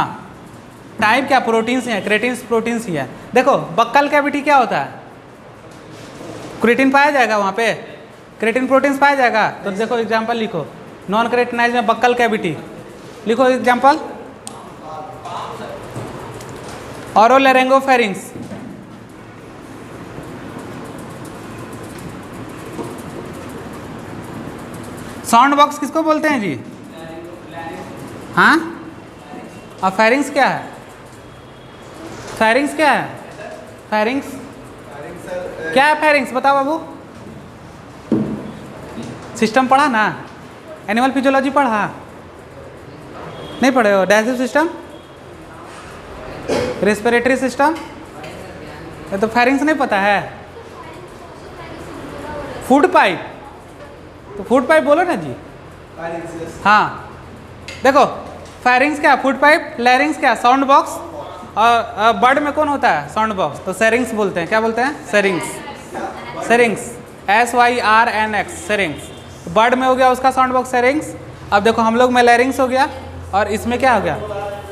टाइप क्या? प्रोटीन्स है, क्रेटिन्स प्रोटीन्स ही है। देखो बक्कल कैविटी क्या होता है? क्रेटिन पाया जाएगा वहाँ पे, क्रेटिन प्रोटीन्स पाया जाएगा। तो देखो एग्जाम्पल लिखो, नॉन क्रेटिनाइज में बक्कल कैविटी लिखो एग्जाम्पल। ओरोलैरिंगोफेरिंक्स, साउंड बॉक्स किसको बोलते हैं जी? हाँ, और फेरिंग्स क्या है? फेरिंग्स क्या है? फेरिंग्स क्या है? फेरिंग्स बताओ बाबू। सिस्टम पढ़ा ना? एनिमल फिजियोलॉजी पढ़ा? नहीं पढ़े हो? डाइजेस्टिव सिस्टम, रेस्पिरेटरी सिस्टम, ये तो फेरिंग्स नहीं पता है। फूड पाइप, तो फूड पाइप बोलो ना जी। हाँ देखो फेरिंग्स क्या? Food pipe. लैरिंग्स क्या? Sound box. और बर्ड में कौन होता है? Sound box. तो सेरिंग्स बोलते हैं। क्या बोलते हैं? सेरिंग्स। सेरिंग्स SYRNX, सेरिंग्स। बर्ड में हो गया उसका साउंड बॉक्स सेरिंग्स। अब देखो हम लोग में लैरिंग्स हो गया, और इसमें क्या हो गया?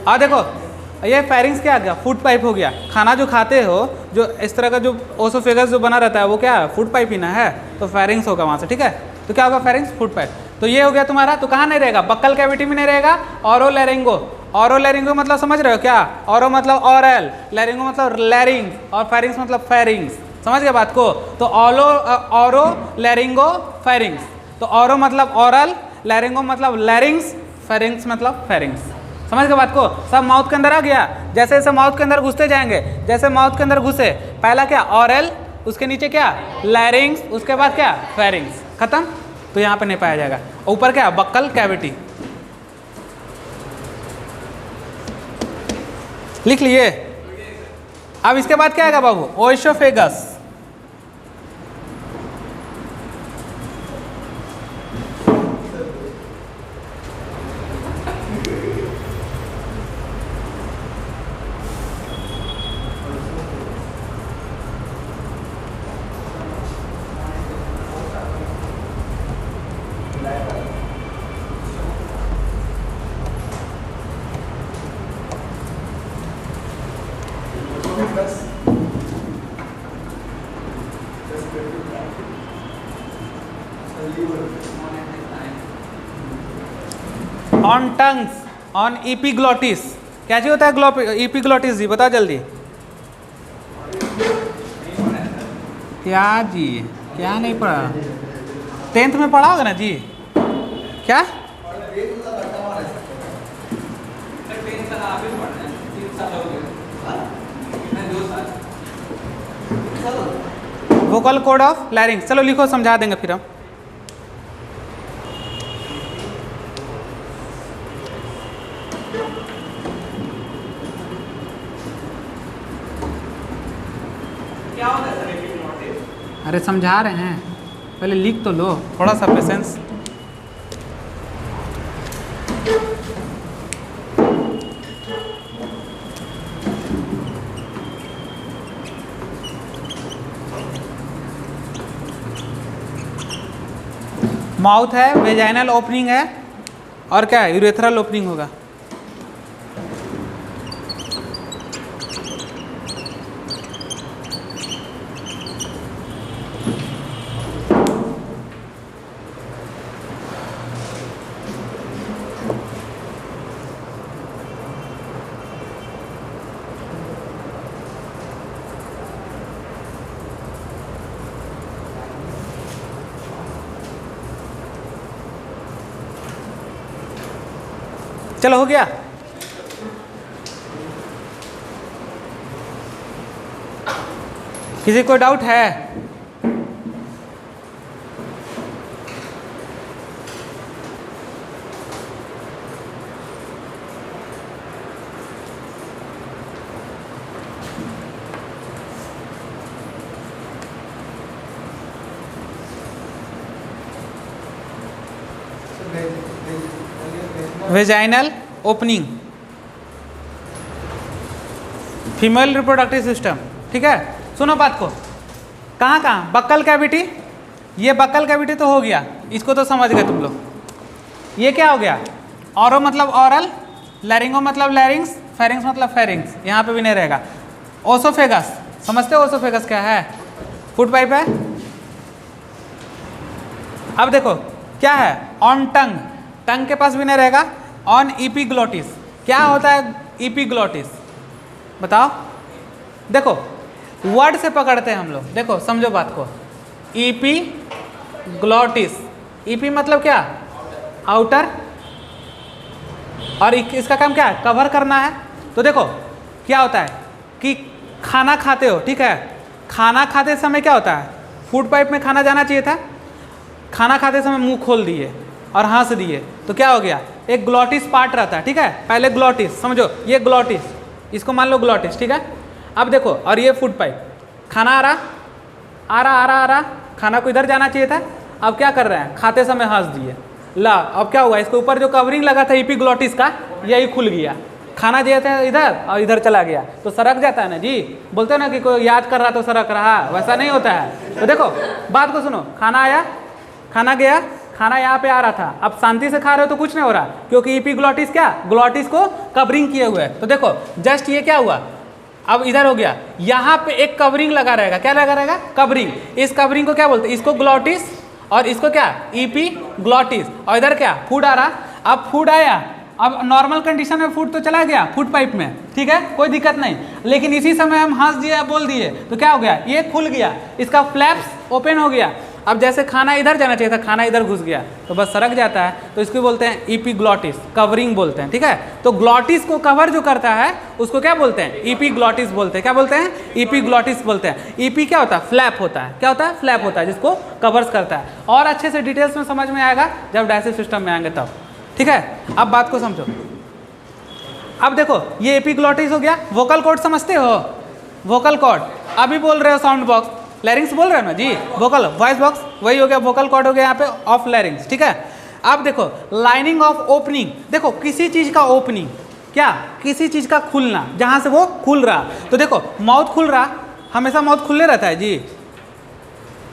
और देखो ये फेरिंग्स क्या आ गया? फूड पाइप हो गया। खाना जो खाते हो, जो इस तरह का जो ओसोफेगस जो बना रहता है वो क्या है? फूड पाइप ही ना है, तो फेरिंग्स होगा वहाँ से, ठीक है? तो क्या होगा? Pharynx, food pipe. तो ये हो गया तुम्हारा। तो कहाँ नहीं रहेगा? बक्कल कैविटी में नहीं रहेगा। ओरोलैरिंगो, ओरोलैरिंगो मतलब समझ रहे हो क्या? ओरो मतलब ऑरल, लैरिंगो मतलब लैरिंग, और फेरिंग्स मतलब फेरिंग्स। समझ गए बात को? तो ओरो लैरिंगो फेरिंग्स। तो ओरो मतलब ऑरल, लैरिंगो मतलब लैरिंग्स, फेरिंग्स मतलब फेरिंग्स। समझ गए बात को? सब माउथ के अंदर आ गया। जैसे जैसे माउथ के अंदर घुसते जाएंगे, जैसे माउथ के अंदर घुसे, पहला क्या ऑरल, उसके नीचे क्या लैरिंग्स, उसके बाद क्या फेरिंग्स, खत्म। तो यहाँ पे नहीं पाया जाएगा। ऊपर क्या बक्कल कैविटी, लिख लिए। अब इसके बाद क्या आएगा बाबू? Oesophagus. On tongues, on epiglottis. क्या चीज होता है इपीग्लोटिस जी? बताओ जल्दी। क्या जी? क्या नहीं पढ़ा? 10th में पढ़ा होगा ना जी? क्या वोकल कॉर्ड ऑफ लैरिंग्स। चलो लिखो, समझा देंगे फिर हम। क्या होता है सर एपिग्लोटिस? अरे समझा रहे हैं, पहले लिख तो लो, थोड़ा सा पेशेंस। माउथ है, वेजाइनल ओपनिंग है, और क्या है यूरेथ्रल ओपनिंग होगा। चलो हो गया। किसी को डाउट है? Vaginal opening, female reproductive system, ठीक है। सुनो बात को, कहाँ कहाँ बक्कल कैविटी, ये बक्कल कैविटी तो हो गया, इसको तो समझ गए तुम लोग। ये क्या हो गया? ऑरो मतलब ऑरल, लैरिंगो मतलब लैरिंग्स, फेरिंग्स मतलब फेरिंग्स, यहाँ पे भी नहीं रहेगा। ओसोफेगस, समझते हो ओसोफेगस क्या है? फूड पाइप है। अब देखो क्या है, ऑन टंग, टंग के पास भी नहीं रहेगा। ऑन इपीग्लोटिस, क्या होता है इपीग्लोटिस? बताओ। देखो वर्ड से पकड़ते हैं हम लोग, देखो समझो बात को। इपीग्लोटिस, ईपी मतलब क्या? आउटर, और इसका काम क्या है? कवर करना है। तो देखो क्या होता है कि खाना खाते हो, ठीक है, खाना खाते समय क्या होता है? फूड पाइप में खाना जाना चाहिए था, खाना खाते समय मुंह खोल दिए और हंस दिए, तो क्या हो गया? एक ग्लॉटिस पार्ट रहता है, ठीक है। पहले ग्लॉटिस समझो, ये ग्लॉटिस, इसको मान लो ग्लॉटिस, ठीक है। अब देखो, और ये फूड पाइप, खाना आ रहा, खाना को इधर जाना चाहिए था, अब क्या कर रहे हैं? खाते समय हंस दिए, ला, अब क्या हुआ? इसके ऊपर जो कवरिंग लगा था इपीग्लोटिस का, यही खुल गया, खाना जो था इधर और इधर चला गया, तो सरक जाता है ना जी। बोलते हो ना कि कोई याद कर रहा तो सरक रहा, वैसा नहीं होता है। तो देखो बात को सुनो, खाना आया, खाना गया, खाना यहाँ पे आ रहा था, अब शांति से खा रहे हो तो कुछ नहीं हो रहा, क्योंकि इपीग्लोटिस क्या, ग्लोटिस को कवरिंग किए हुए है। तो देखो जस्ट ये क्या हुआ, अब इधर हो गया, यहाँ पे एक कवरिंग लगा रहेगा, क्या लगा रहेगा? कवरिंग। इस कवरिंग को क्या बोलते हैं? इसको ग्लोटिस, और इसको क्या? इपीग्लोटिस। और इधर क्या? फूड आ रहा, अब फूड आया, अब नॉर्मल कंडीशन में फूड तो चला गया फूड पाइप में, ठीक है, कोई दिक्कत नहीं, लेकिन इसी समय हम हंस दिए, बोल दिए, तो क्या हो गया? ये खुल गया, इसका फ्लैप्स ओपन हो गया। अब जैसे खाना इधर जाना चाहिए था, खाना इधर घुस गया तो बस सरक जाता है, तो इसको बोलते हैं इपीग्लॉटिस, कवरिंग बोलते हैं, ठीक है। तो ग्लॉटिस को कवर जो करता है उसको क्या बोलते हैं, इपीग्लॉटिस बोलते हैं। क्या बोलते हैं, इपीग्लॉटिस बोलते हैं। ईपी क्या होता है, फ्लैप होता है। क्या होता है, फ्लैप होता है, जिसको कवर्स करता है। और अच्छे से डिटेल्स में समझ में आएगा जब डाइजेस्टिव सिस्टम में आएंगे तब, ठीक है। अब बात को समझो। अब देखो ये एपिग्लॉटिस हो गया। वोकल कॉर्ड समझते हो, वोकल कॉर्ड अभी बोल रहे हो साउंड बॉक्स, लैरिंग्स बोल रहे हो ना जी, वोकल वॉइस बॉक्स वही हो गया, वोकल कॉर्ड हो गया यहाँ पे ऑफ लैरिंग्स, ठीक है। अब देखो लाइनिंग ऑफ ओपनिंग, देखो किसी चीज का ओपनिंग, क्या किसी चीज का खुलना, जहां से वो खुल रहा। तो देखो माउथ खुल रहा, हमेशा माउथ खुले रहता है जी।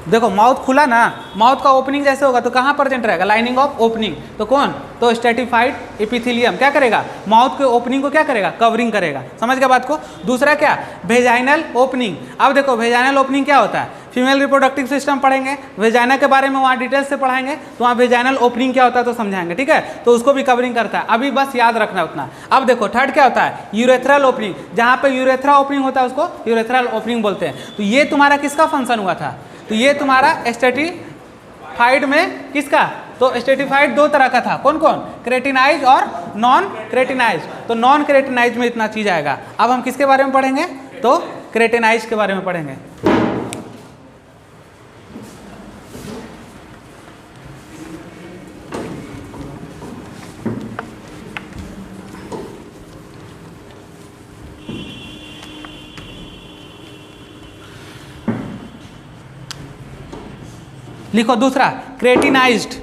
देखो माउथ खुला ना, माउथ का ओपनिंग जैसे होगा तो कहाँ प्रेजेंट रहेगा, लाइनिंग ऑफ ओपनिंग। तो कौन, तो स्ट्रेटिफाइड एपिथेलियम क्या करेगा, माउथ के ओपनिंग को क्या करेगा, कवरिंग करेगा। समझ गया बात को। दूसरा क्या, वेजाइनल ओपनिंग। अब देखो वेजाइनल ओपनिंग क्या होता है, फीमेल रिप्रोडक्टिव सिस्टम पढ़ेंगे, वेजाइना के बारे में वहाँ डिटेल्स से पढ़ाएंगे, तो वहाँ वेजाइनल ओपनिंग क्या होता है तो समझाएंगे, ठीक है। तो उसको भी कवरिंग करता है, अभी बस याद रखना उतना। अब देखो थर्ड क्या होता है, यूरेथ्रल ओपनिंग, जहाँ पे यूरेथ्रा ओपनिंग होता है उसको यूरेथ्रल ओपनिंग बोलते हैं। तो ये तुम्हारा किसका फंक्शन हुआ था, तो ये तुम्हारा स्ट्रेटिफाइड में किसका, तो स्ट्रेटिफाइड दो तरह का था, कौन कौन, क्रेटिनाइज और नॉन क्रेटिनाइज। तो नॉन क्रेटिनाइज में इतना चीज आएगा। अब हम किसके बारे में पढ़ेंगे, तो क्रेटिनाइज के बारे में पढ़ेंगे। लिखो दूसरा क्रेटिनाइज्ड,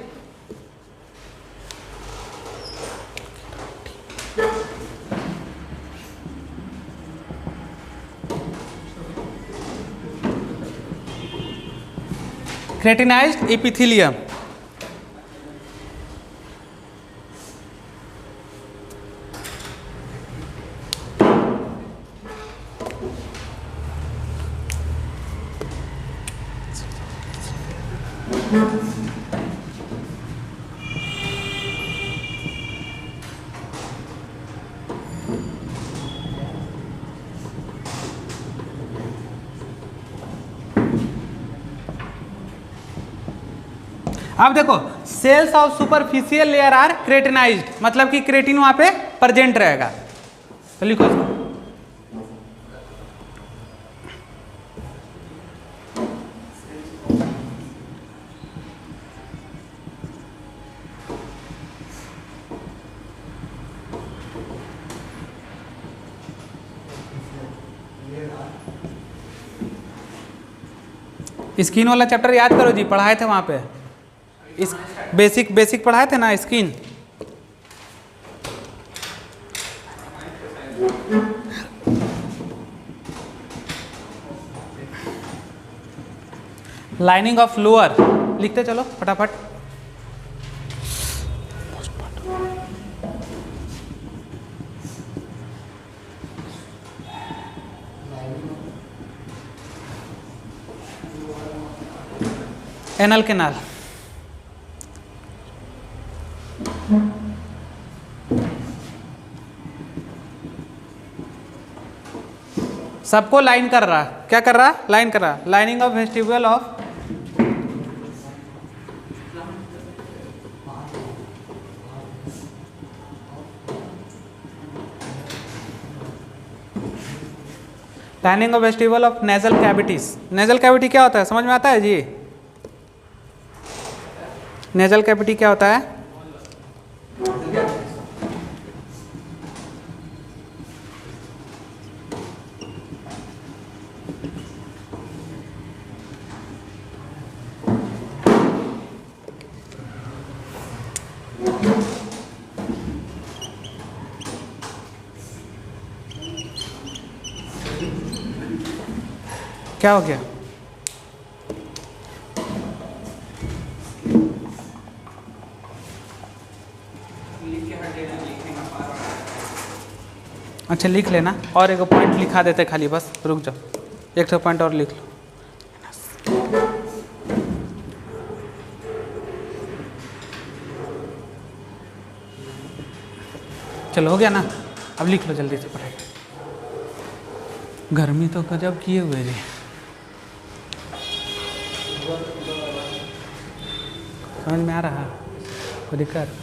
क्रेटिनाइज्ड एपिथेलियम। अब देखो cells of superficial layer are keratinised, मतलब कि क्रेटिन वहां पे प्रेजेंट रहेगा। तो लिखो इसको, स्किन वाला चैप्टर याद करो जी, पढ़ाए थे वहां पे, इस बेसिक पढ़ाए थे ना स्किन। लाइनिंग ऑफ लोअर लिखते चलो फटाफट। एनल कैनाल, सबको लाइन कर रहा, क्या कर रहा, लाइन कर रहा। Lining of vestibule of lining of vestibule of nasal cavities. Nasal cavity क्या होता है, समझ में आता है जी, नेजल कैविटी क्या होता है, क्या हो गया, अच्छा लिख लेना, और एक पॉइंट लिखा देते खाली, बस रुक जाओ, एक तो पॉइंट और लिख लो। चलो हो गया ना, अब लिख लो जल्दी से पढ़ाई। गर्मी तो गजब किए हुए जी। समझ में आ रहा? कोई दिक्कत?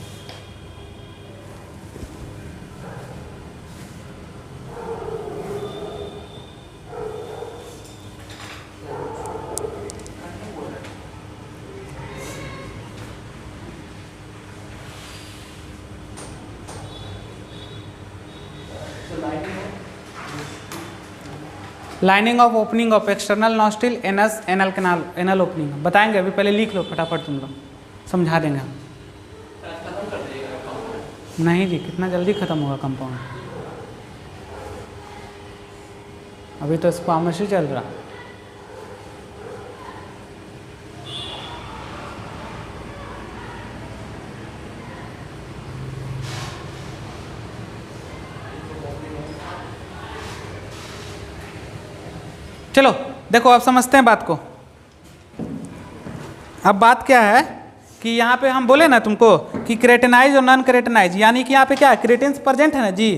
Lining of opening of external nostril, anus, anal canal, anal opening बताएंगे। अभी पहले लिख लो फटाफट, तुम लोग समझा देंगे हम। नहीं जी, कितना जल्दी खत्म होगा कंपाउंड? अभी तो फार्मेसी चल रहा। चलो देखो, अब समझते हैं बात को। अब बात क्या है कि यहाँ पे हम बोले ना तुमको कि क्रेटेनाइज और नॉन क्रेटेनाइज, यानी कि यहाँ पे क्या क्रेटेन्स प्रेजेंट है ना जी।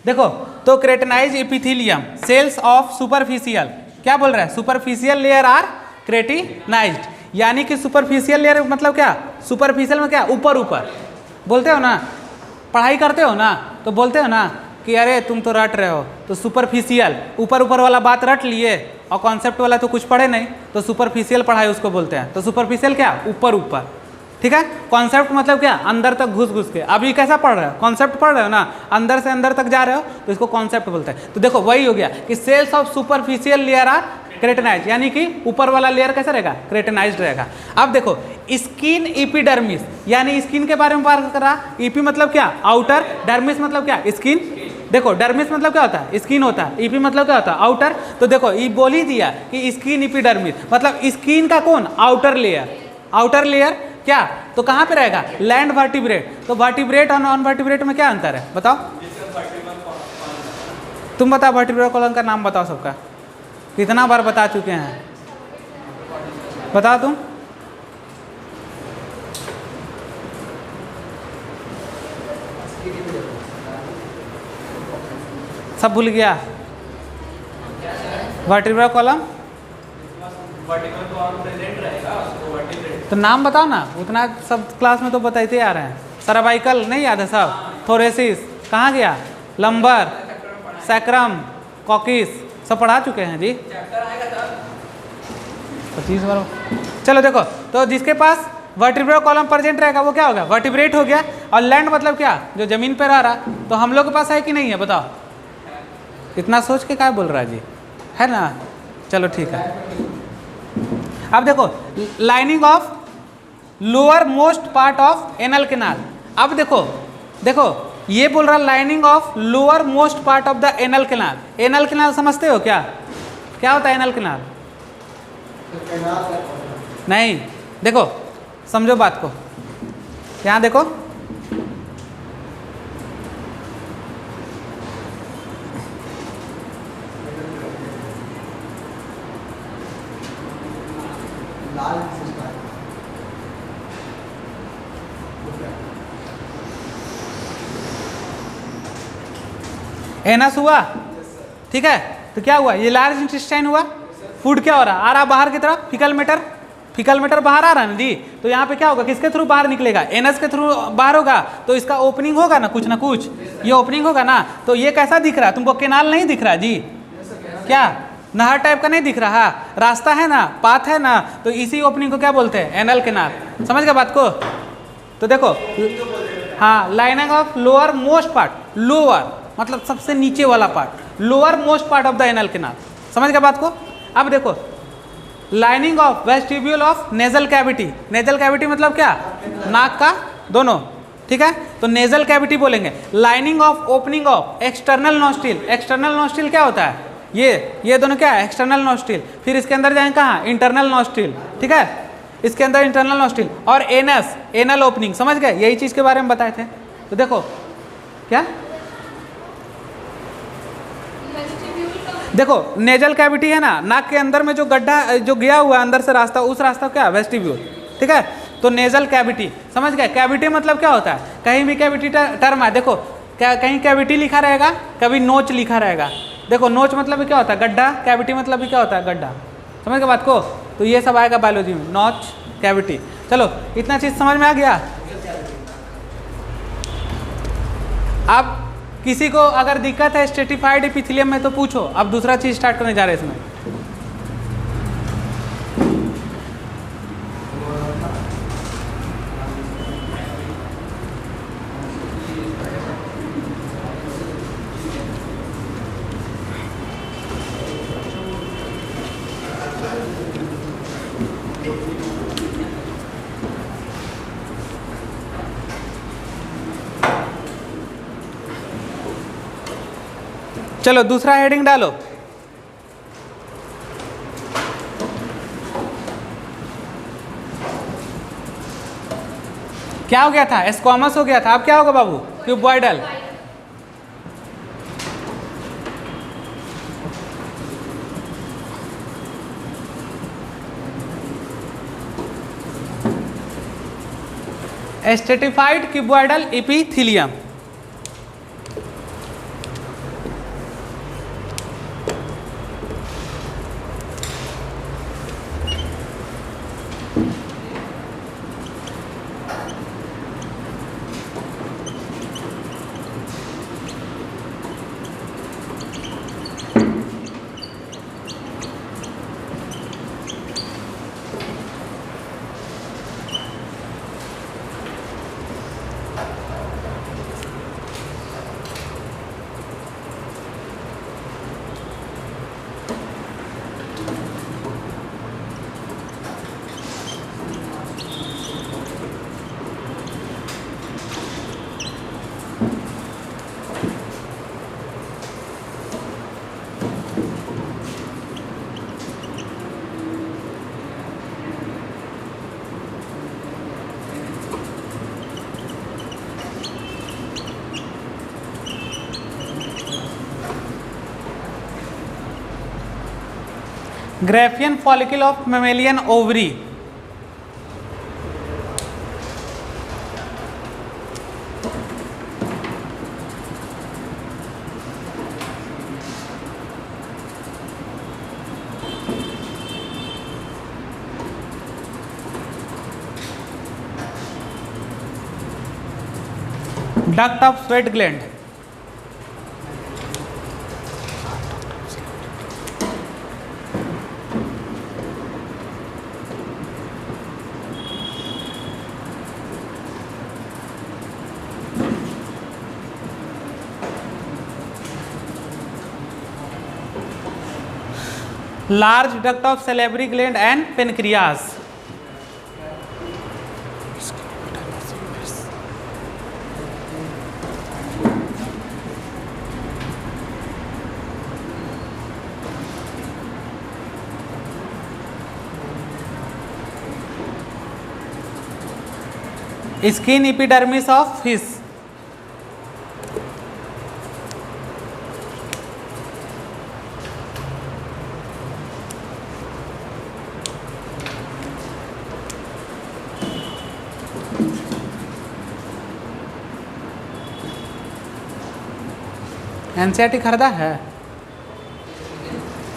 देखो तो क्रेटेनाइज एपिथेलियम सेल्स ऑफ सुपरफिशियल, क्या बोल रहा है? सुपरफिशियल लेयर आर क्रेटिनाइज्ड, यानी कि सुपरफिशियल लेयर मतलब क्या? सुपरफिशियल में क्या? ऊपर ऊपर। बोलते हो ना, पढ़ाई करते हो ना तो बोलते हो ना कि अरे तुम तो रट रहे हो, तो सुपरफिशियल ऊपर ऊपर वाला बात रट लिए और कॉन्सेप्ट वाला तो कुछ पढ़े नहीं, तो सुपरफिशियल पढ़ाई उसको बोलते हैं। तो सुपरफिशियल क्या? ऊपर ऊपर, ठीक है। कॉन्सेप्ट मतलब क्या? अंदर तक घुस घुस के। अभी कैसा पढ़ रहे हो? कॉन्सेप्ट पढ़ रहे हो ना, अंदर से अंदर तक जा रहे हो, तो इसको कॉन्सेप्ट बोलते हैं। तो देखो वही हो गया कि cells of superficial layer are keratinise, यानी कि ऊपर वाला लेयर कैसा रहेगा? क्रेटेनाइज्ड रहेगा। अब देखो स्किन एपिडर्मिस, यानी स्किन के बारे में बात कर रहा। ईपी मतलब क्या? आउटर, डर्मिस मतलब क्या? स्किन। देखो डर्मिस मतलब क्या होता है? स्किन होता है। ईपी मतलब क्या होता है? आउटर। तो देखो ये बोल ही दिया कि स्किन एपिडर्मिस मतलब स्किन का कौन? Outer layer. आउटर लेयर क्या? तो कहाँ पे रहेगा? Land vertebrate. तो वर्टिब्रेट और नॉन वर्टिब्रेट में क्या अंतर है बताओ? तुम बताओ, वर्टिब्रल कॉलम का नाम बताओ सबका। कितना बार बता चुके हैं, बताओ तुम। सब भूल गया? वर्टिब्रल कॉलम तो नाम बताओ ना, उतना सब क्लास में तो बताते आ रहे हैं। सर्वाइकल नहीं याद है सब? थोरेसिस कहाँ गया? लंबर, सैक्रम, कॉकिस सब पढ़ा चुके हैं जी। 25 बार। चलो देखो, तो जिसके पास वर्टिब्रल कॉलम प्रेजेंट रहेगा वो क्या होगा? वर्टिब्रेट हो गया। और लैंड मतलब क्या? जो जमीन पर रह रहा। तो हम लोग के पास है कि नहीं है बताओ? इतना सोच के क्या बोल रहा है जी, है ना? चलो ठीक है। अब देखो lining of lower most part of anal canal. अब देखो देखो ये बोल रहा lining of lower most part of the anal canal. Anal canal समझते हो क्या? क्या होता है एनल कैनाल? नहीं, देखो समझो बात को। यहाँ देखो, एनस हुआ, ठीक है। तो क्या हुआ? ये लार्ज इंटेस्टाइन हुआ। फूड क्या हो रहा? आ रहा बाहर की तरफ, फीकल मैटर। फीकल मैटर बाहर आ रहा है ना जी। तो यहाँ पे क्या होगा? किसके थ्रू बाहर निकलेगा? एनस के थ्रू बाहर होगा। तो इसका ओपनिंग होगा ना कुछ, ये ओपनिंग होगा ना। तो ये कैसा दिख रहा है तुमको? केनाल नहीं दिख रहा जी? क्या नहर टाइप का नहीं दिख रहा? रास्ता है ना, पाथ है ना। तो इसी ओपनिंग को क्या बोलते हैं? Anal canal. समझ गए बात को? तो देखो हाँ, lining of lower most part, lower मतलब सबसे नीचे वाला part, lower most part of the anal canal. समझ गए बात को? अब देखो lining of vestibule of nasal cavity. Nasal cavity मतलब क्या? नाक का दोनों, ठीक है। तो नेजल कैविटी बोलेंगे। Lining of opening of external nostril. External nostril क्या होता है? ये दोनों क्या है? External nostril. फिर इसके अंदर जाएंगे कहाँ? इंटरनल नॉस्ट्रिल, ठीक है। इसके अंदर इंटरनल नॉस्ट्रिल और एनस, एनल ओपनिंग। समझ गए? यही चीज़ के बारे में बताए थे। तो देखो क्या, देखो नेजल कैविटी है ना, नाक के अंदर में जो गड्ढा जो गया हुआ है अंदर से रास्ता, उस रास्ता क्या? वेस्टिब्यूल, ठीक है। तो नेजल कैविटी, समझ गए? कैविटी मतलब क्या होता है? कहीं भी कैविटी टर्म है, देखो क्या कहीं कैविटी लिखा रहेगा, कभी नोच लिखा रहेगा। देखो नोच मतलब भी क्या होता है? गड्ढा। कैविटी मतलब भी क्या होता है? गड्ढा। समझ गए बात को? तो ये सब आएगा बायोलॉजी में, नोच, कैविटी। चलो इतना चीज समझ में आ गया। अब किसी को अगर दिक्कत है स्ट्रेटिफाइड एपिथेलियम में तो पूछो। अब दूसरा चीज स्टार्ट करने जा रहे हैं इसमें। चलो दूसरा हेडिंग डालो। क्या हो गया था? स्क्वामस हो गया था। अब क्या होगा बाबू? Cuboidal. Stratified cuboidal epithelium. Graafian follicle of mammalian ovary. Duct of sweat gland. Large duct of salivary gland and pancreas. Skin epidermis of fish. NCERT खरीदा है?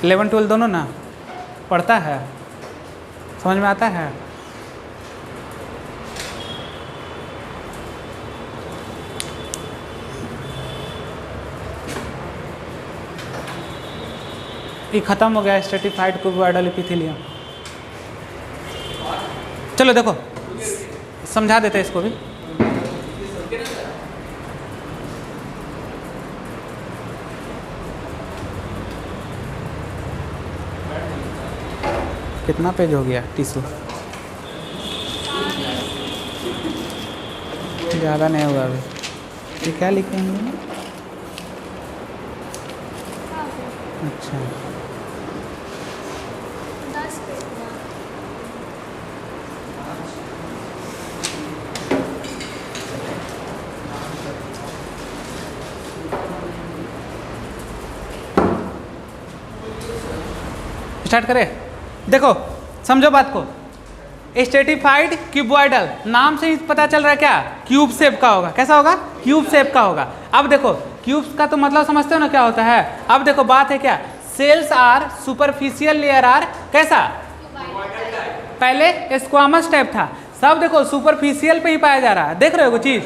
11 12 दोनों ना पढ़ता है, समझ में आता है? ये खत्म हो गया स्ट्रेटिफाइड क्यूबॉइडल एपिथेलियम। चलो देखो समझा देते हैं इसको भी। कितना पेज हो गया टिश्यू? ज़्यादा नहीं हुआ अभी। ये क्या लिखेंगे? अच्छा स्टार्ट करें। देखो समझो बात को। स्ट्रेटिफाइड क्यूबॉइडल नाम से ही पता चल रहा है क्या? क्यूब शेप का होगा। कैसा होगा? क्यूब शेप का होगा। अब देखो क्यूब का तो मतलब समझते हो ना क्या होता है। अब देखो बात है क्या, cells are superficial layer are कैसा? पहले स्क्वामस टाइप था, सब देखो सुपरफिशियल पे ही पाया जा रहा है, देख रहे हो वो चीज़,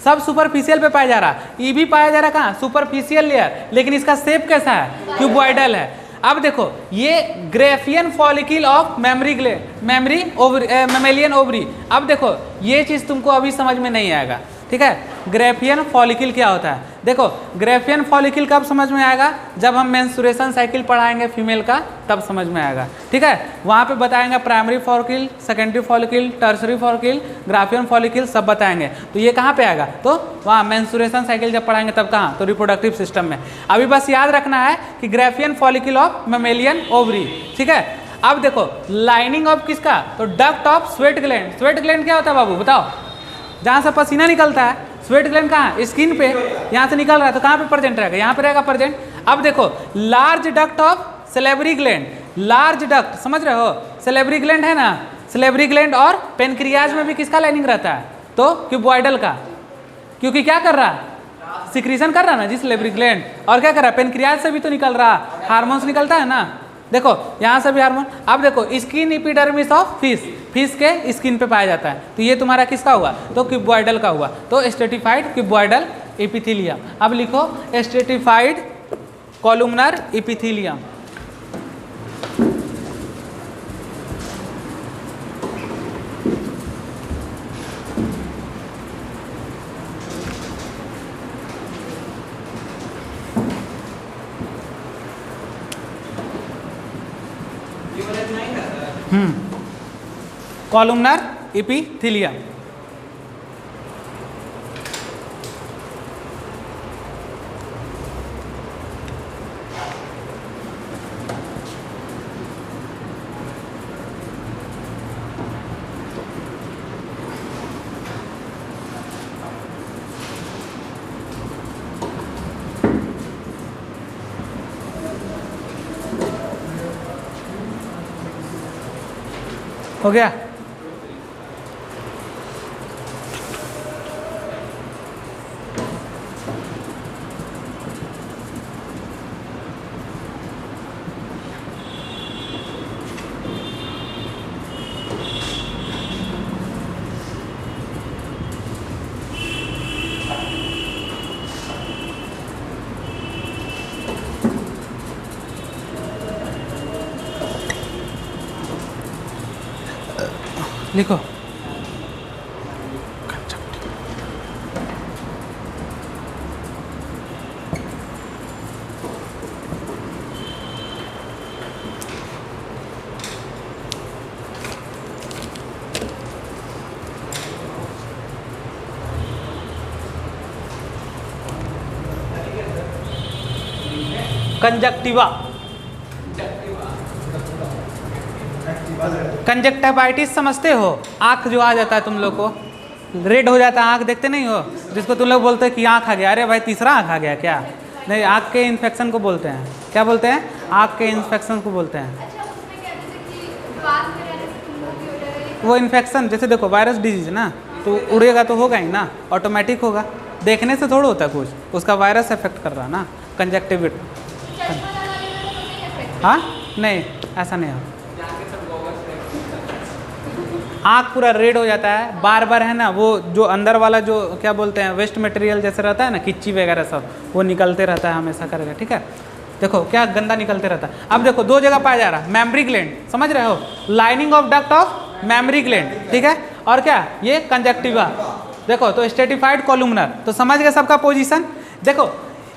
सब सुपरफिशियल पे पाया जा रहा है। ई भी पाया जा रहा है कहाँ, सुपरफिशियल लेयर, लेकिन इसका शेप कैसा है, क्यूबॉइडल है। अब देखो ये Graafian follicle of mammalian ovary. अब देखो ये चीज़ तुमको अभी समझ में नहीं आएगा, ठीक है। ग्रेफियन फॉलिकल क्या होता है, देखो ग्रेफियन फॉलिकल कब समझ में आएगा, जब हम मेंस्ट्रुएशन साइकिल पढ़ाएंगे फीमेल का, तब समझ में आएगा, ठीक है। वहाँ पे बताएंगे primary follicle, secondary follicle, tertiary follicle, Graafian follicle सब बताएंगे। तो ये कहाँ पे आएगा, तो वहाँ मेंस्ट्रुएशन साइकिल जब पढ़ाएंगे तब कहाँ, तो रिप्रोडक्टिव सिस्टम में। अभी बस याद रखना है कि Graafian follicle of mammalian ovary, ठीक है। अब देखो लाइनिंग ऑफ किसका, तो duct of sweat gland. Sweat gland क्या होता है बाबू बताओ, जहाँ से पसीना निकलता है, स्वेट ग्लैंड कहाँ, स्किन पे, यहाँ से निकल रहा है तो कहाँ पे प्रेजेंट रहेगा, यहाँ पे रहेगा प्रेजेंट। अब देखो large duct of salivary gland, large duct समझ रहे हो, सेलेब्री ग्लैंड है ना, सेलेब्री ग्लैंड और पेनक्रियाज में भी किसका लाइनिंग रहता है, तो क्यूबॉइडल का, क्योंकि क्या कर रहा है, सिक्रीशन कर रहा है ना जी सेलेब्री ग्लैंड, और क्या कर रहा है, पेनक्रियाज से भी तो निकल रहा है, हार्मोन्स निकलता है ना, देखो यहाँ से भी हार्मोन। अब देखो skin epidermis of fish, fish के स्किन पे पाया जाता है, तो ये तुम्हारा किसका हुआ, तो क्यूबॉइडल का हुआ, तो स्ट्रेटिफाइड क्यूबॉइडल एपिथेलियम। अब लिखो stratified columnar epithelium. Columnar epithelium. हो गया, लिखो कंजक्टिवा, कंजक्टिवाइटिस समझते हो, आँख जो आ जाता है तुम लोग को, रेड हो जाता है आँख, देखते नहीं हो, जिसको तुम लोग बोलते हैं कि आँख आ गया, अरे भाई तीसरा आँख आ गया क्या, नहीं आँख के इन्फेक्शन को बोलते हैं, क्या बोलते हैं, आँख के इन्फेक्शन को बोलते हैं। वो इन्फेक्शन जैसे देखो वायरस डिजीज ना, तो उड़ेगा तो होगा ही ना, ऑटोमेटिक होगा, देखने से थोड़ा होता है कुछ, उसका वायरस इफेक्ट कर रहा है ना, कंजक्टिविट। हाँ नहीं ऐसा नहीं हो, आँख पूरा रेड हो जाता है, बार बार है ना, वो जो अंदर वाला जो क्या बोलते हैं वेस्ट मटेरियल जैसे रहता है ना, किच्ची वगैरह सब, वो निकलते रहता है हमेशा करेगा, ठीक है। देखो क्या गंदा निकलते रहता है। अब देखो दो जगह पाया जा रहा है, मेमरी ग्लैंड समझ रहे हो, lining of duct of mammary gland, ठीक है, और क्या ये कंजक्टिवा, देखो तो स्ट्रेटिफाइड कॉलुमनर, तो समझ गए सबका पोजीशन। देखो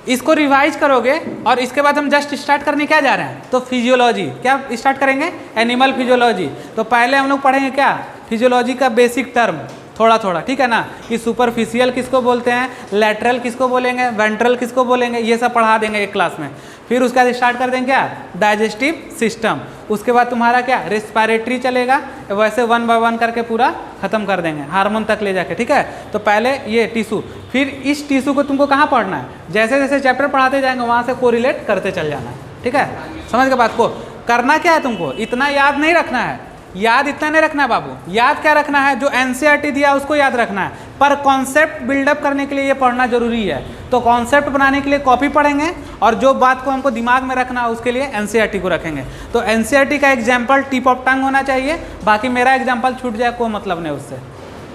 इसको रिवाइज करोगे और इसके बाद हम जस्ट स्टार्ट करने क्या जा रहे हैं, तो फिजियोलॉजी, क्या स्टार्ट करेंगे, एनिमल फिजियोलॉजी। तो पहले हम लोग पढ़ेंगे क्या, फिजियोलॉजी का बेसिक टर्म थोड़ा थोड़ा, ठीक है ना, कि सुपरफिशियल किसको बोलते हैं, लैटरल किसको बोलेंगे, वेंट्रल किसको बोलेंगे, ये सब पढ़ा देंगे एक क्लास में। फिर उसके बाद स्टार्ट कर देंगे क्या, डाइजेस्टिव सिस्टम, उसके बाद तुम्हारा क्या रेस्पिरेटरी चलेगा, वैसे 1 बाय 1 करके पूरा खत्म कर देंगे, हार्मोन तक ले जाके, ठीक है। तो पहले ये टिश्यू, फिर इस टिश्यू को तुमको कहाँ पढ़ना है, जैसे जैसे चैप्टर पढ़ाते जाएंगे वहाँ से कोरिलेट करते चल जाना है, ठीक है। समझ के बात को, करना क्या है तुमको, इतना याद नहीं रखना है, याद इतना नहीं रखना है बाबू, याद क्या रखना है, जो एनसीईआरटी दिया उसको याद रखना है, पर कॉन्सेप्ट बिल्डअप करने के लिए ये पढ़ना जरूरी है। तो कॉन्सेप्ट बनाने के लिए कॉपी पढ़ेंगे और जो बात को हमको दिमाग में रखना है उसके लिए एनसीईआरटी को रखेंगे। तो एनसीईआरटी का एग्जाम्पल टिप ऑफ टंग होना चाहिए, बाकी मेरा एग्जाम्पल छूट जाए कोई मतलब नहीं उससे।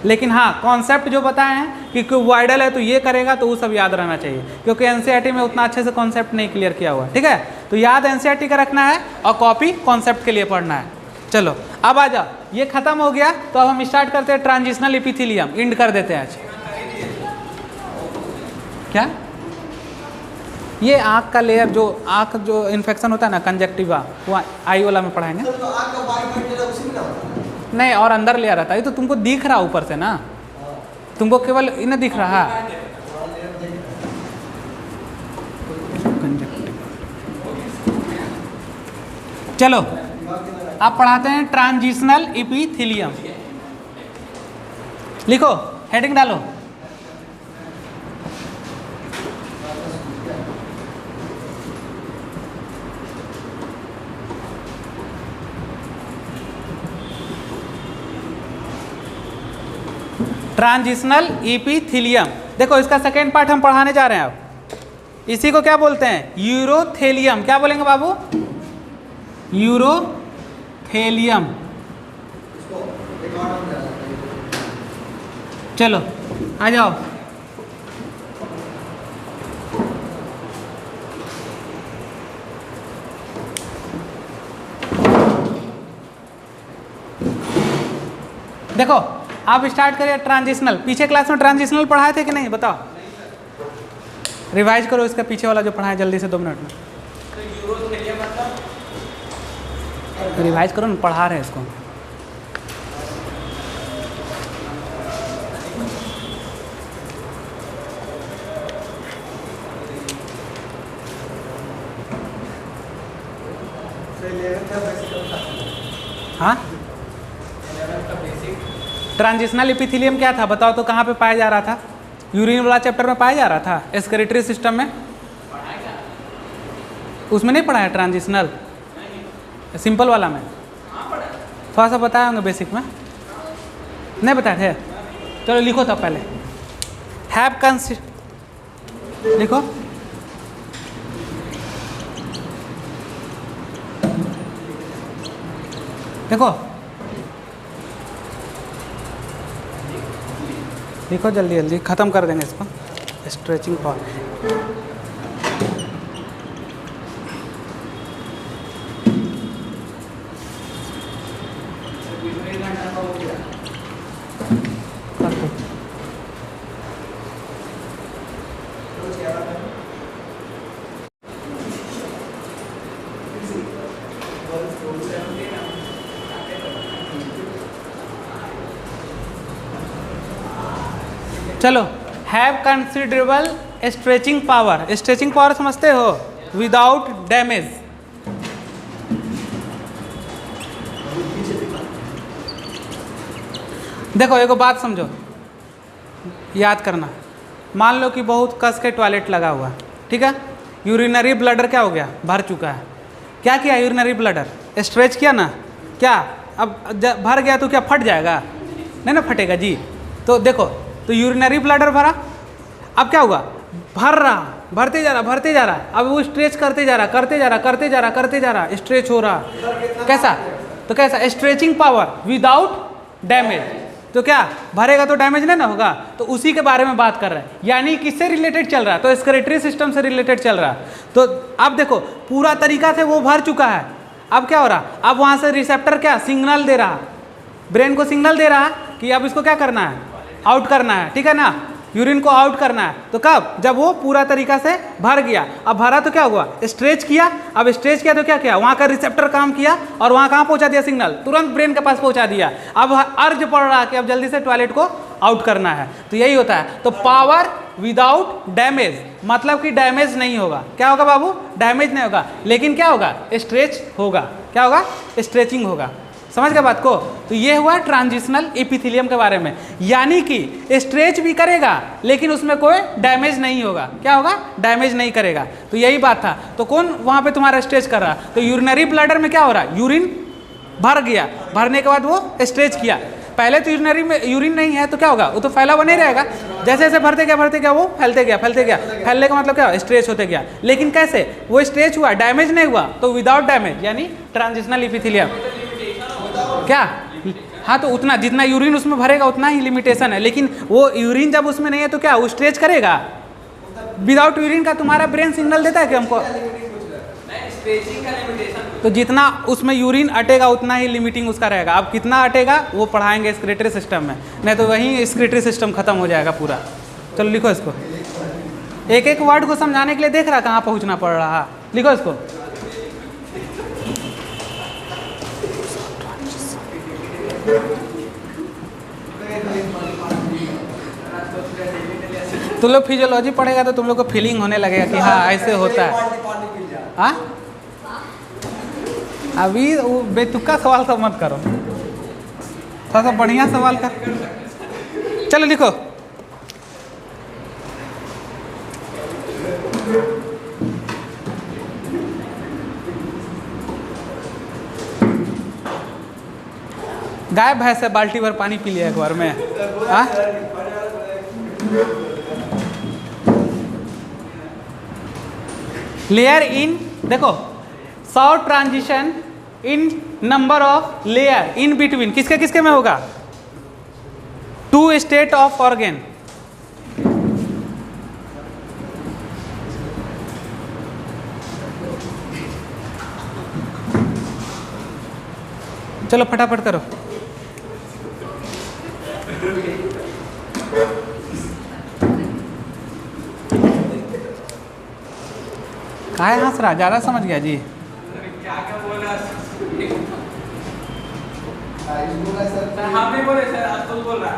लेकिन हाँ, कॉन्सेप्ट जो बताए हैं कि क्यूबॉइडल है तो ये करेगा, तो वो सब याद रहना चाहिए, क्योंकि एनसीईआरटी में उतना अच्छे से कॉन्सेप्ट नहीं क्लियर किया हुआ है। ठीक है, तो याद एनसीईआरटी का रखना है और कॉपी कॉन्सेप्ट के लिए पढ़ना है। चलो अब आ जाओ, ये खत्म हो गया, तो अब हम स्टार्ट करते हैं ट्रांजिशनल एपिथेलियम, इंड कर देते हैं आज। क्या ये आँख का लेयर, जो आँख जो इन्फेक्शन होता है ना कंजक्टिवा, वो आई वाला में पढ़ाएंगे। नहीं, और अंदर लेयर आता है, ये तो तुमको दिख रहा ऊपर से ना, तुमको केवल इन्हें दिख रहा है। चलो आप पढ़ाते हैं ट्रांजिशनल एपिथेलियम। लिखो, हेडिंग डालो। Transitional epithelium. देखो इसका सेकेंड पार्ट हम पढ़ाने जा रहे हैं अब। इसी को क्या बोलते हैं? यूरोथेलियम। क्या बोलेंगे बाबू? यूरोथेलियम। चलो आ जाओ। देखो आप स्टार्ट करिए ट्रांजिशनल। पीछे क्लास में ट्रांजिशनल पढ़ाए थे कि नहीं बताओ? रिवाइज करो इसका पीछे वाला जो पढ़ाए जल्दी से 2 मिनट में। रिवाइज करो ना, पढ़ा रहे हैं इसको। हाँ, ट्रांजिशनल एपिथेलियम क्या था बताओ तो? कहाँ पे पाया जा रहा था? यूरिन वाला चैप्टर में पाया जा रहा था, एक्सक्रीटरी सिस्टम में। उसमें नहीं पढ़ाया ट्रांजिशनल? सिंपल वाला में थोड़ा सा बताया होंगे, बेसिक में नहीं बताए थे? चलो लिखो तो पहले, हैव लिखो। देखो लिखो जल्दी जल्दी, ख़त्म कर देंगे इसको। Stretching power. चलो, have considerable stretching power. Stretching power समझते हो? Without damage. देखो एक बात समझो, याद करना। मान लो कि बहुत कस के टॉयलेट लगा हुआ, ठीक है? यूरिनरी ब्लडर क्या हो गया? भर चुका है। क्या किया यूरिनरी ब्लडर? स्ट्रेच किया ना? क्या अब भर गया तो क्या फट जाएगा? नहीं ना फटेगा जी। तो देखो, तो यूरिनरी ब्लडर भरा, अब क्या हुआ? भर रहा, भरते जा रहा, भरते जा रहा। अब वो स्ट्रेच करते जा रहा, करते जा रहा, करते जा रहा, करते जा रहा, स्ट्रेच हो रहा। कैसा? तो कैसा? Stretching power without damage. तो क्या भरेगा तो डैमेज नहीं ना होगा? तो उसी के बारे में बात कर रहे हैं। यानी किससे रिलेटेड चल रहा है? तो एक्सक्रीटरी सिस्टम से रिलेटेड चल रहा है। तो अब देखो पूरा तरीका से वो भर चुका है। अब क्या हो रहा? अब वहाँ से रिसेप्टर क्या सिग्नल दे रहा, ब्रेन को सिग्नल दे रहा कि अब इसको क्या करना है? आउट करना है, ठीक है ना? यूरिन को आउट करना है। तो कब? जब वो पूरा तरीका से भर गया। अब भरा तो क्या हुआ? स्ट्रेच किया। अब स्ट्रेच किया तो क्या किया? वहाँ का रिसेप्टर काम किया और वहाँ कहाँ पहुँचा दिया सिग्नल? तुरंत ब्रेन के पास पहुँचा दिया। अब अर्ज पड़ रहा कि अब जल्दी से टॉयलेट को आउट करना है। तो यही होता है। तो पावर विदाउट डैमेज, मतलब कि डैमेज नहीं होगा। क्या होगा बाबू? डैमेज नहीं होगा, लेकिन क्या होगा? स्ट्रेच होगा। क्या होगा? स्ट्रेचिंग होगा। समझ गए बात को? तो ये हुआ ट्रांजिशनल एपिथेलियम के बारे में। यानी कि स्ट्रेच भी करेगा लेकिन उसमें कोई डैमेज नहीं होगा। क्या होगा? डैमेज नहीं करेगा। तो यही बात था। तो कौन वहाँ पे तुम्हारा स्ट्रेच कर रहा? तो यूरिनरी ब्लडर में क्या हो रहा? यूरिन भर गया, भरने के बाद वो स्ट्रेच किया। पहले तो यूरिनरी में यूरिन नहीं है तो क्या होगा, वो तो फैला हुआ नहीं रहेगा, जैसे जैसे भरते गया वो फैलते गया, फैलने का मतलब क्या, स्ट्रेच होते गया। लेकिन कैसे वो स्ट्रेच हुआ, डैमेज नहीं हुआ, तो विदाउट डैमेज यानी ट्रांजिशनल इपिथेलियम क्या, हाँ तो उतना जितना यूरिन उसमें भरेगा उतना ही लिमिटेशन है। लेकिन वो यूरिन जब उसमें नहीं है तो क्या वो स्ट्रेच करेगा, विदाउट यूरिन का तुम्हारा ब्रेन सिग्नल देता है कि हमको, तो जितना उसमें यूरिन अटेगा उतना ही लिमिटिंग उसका रहेगा। अब कितना अटेगा वो पढ़ाएंगे एक्सक्रीटरी सिस्टम में, नहीं तो वहीं एक्सक्रीटरी सिस्टम खत्म हो जाएगा पूरा। चलो लिखो इसको, एक एक वर्ड को समझाने के लिए देख रहा कहाँ पहुँचना पड़ रहा, लिखो इसको। तुम लोग फिजियोलॉजी पढ़ेगा तो तुम लोग को फीलिंग होने लगेगा कि हाँ ऐसे होता है। हाँ अभी वो बेतुका सवाल सब मत करो, थोड़ा सा बढ़िया सवाल कर। चलो लिखो, गाय भैंस से बाल्टी भर पानी पी लिया एक बार में। हाँ लेयर इन, देखो short transition in number of layer in between, किसके किसके में होगा, टू स्टेट ऑफ ऑर्गेन। चलो फटाफट करो। काहे हंस रहा, ज्यादा समझ गया जी।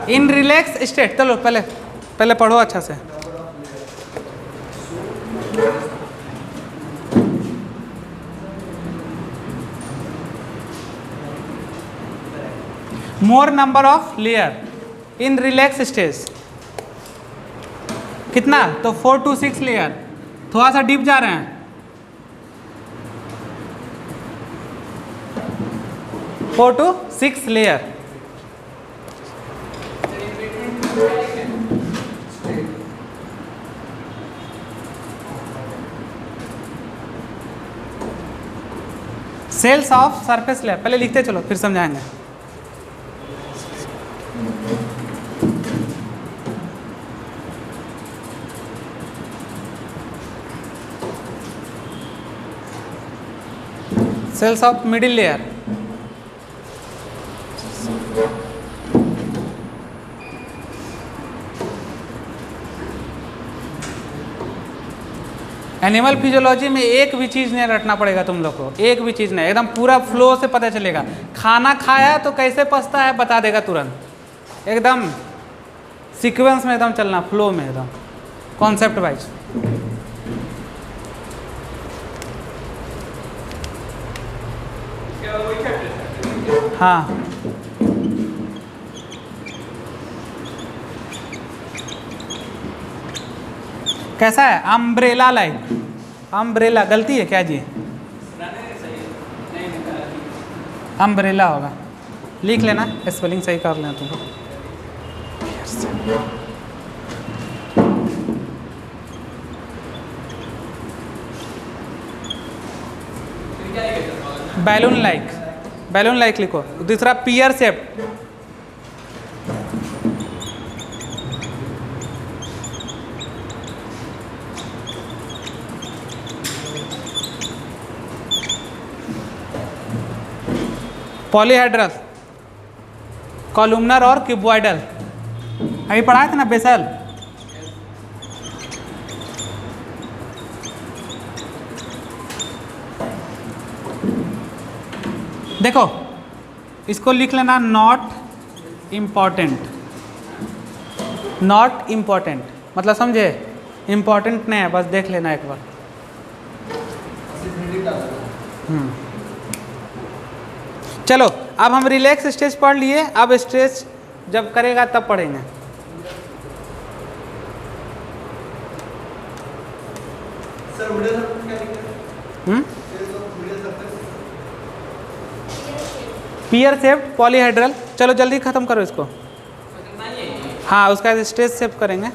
इन रिलैक्स स्टेट, चलो पहले पहले पढ़ो अच्छा से। मोर number of layer in relax stage, कितना, तो 4 to 6 लेयर, थोड़ा सा डीप जा रहे हैं। Four to six layer. Cells of surface layer, पहले लिखते चलो फिर समझाएंगे। Cells of middle layer, animal physiology में एक भी चीज़ नहीं रटना पड़ेगा तुम लोग को, एक भी चीज़ नहीं, एकदम पूरा फ्लो से पता चलेगा। खाना खाया तो कैसे पचता है बता देगा तुरंत, एकदम सीक्वेंस में एकदम चलना, फ्लो में एकदम कॉन्सेप्ट वाइज। हाँ कैसा है, अम्ब्रेला लाइक, अम्ब्रेला गलती है क्या जी, अम्ब्रेला होगा, लिख लेना, स्पेलिंग सही कर लेना तुमको। बैलून लाइक, बैलून लाइक लिखो। दूसरा पियर शेप्ड, पॉलीहेड्रल, कॉलुमनर और क्यूबॉइडल, अभी पढ़ाए थे ना बेसल। देखो इसको लिख लेना, नॉट इम्पॉर्टेंट, नॉट इम्पॉर्टेंट मतलब समझे, इम्पॉर्टेंट नहीं है, बस देख लेना एक बार। चलो अब हम रिलैक्स स्टेज पढ़ लिए, अब स्टेज जब करेगा तब पढ़ेंगे। Pear shaped polyhedral. चलो जल्दी ख़त्म करो इसको। हाँ, उसका स्टेज शेप करेंगे।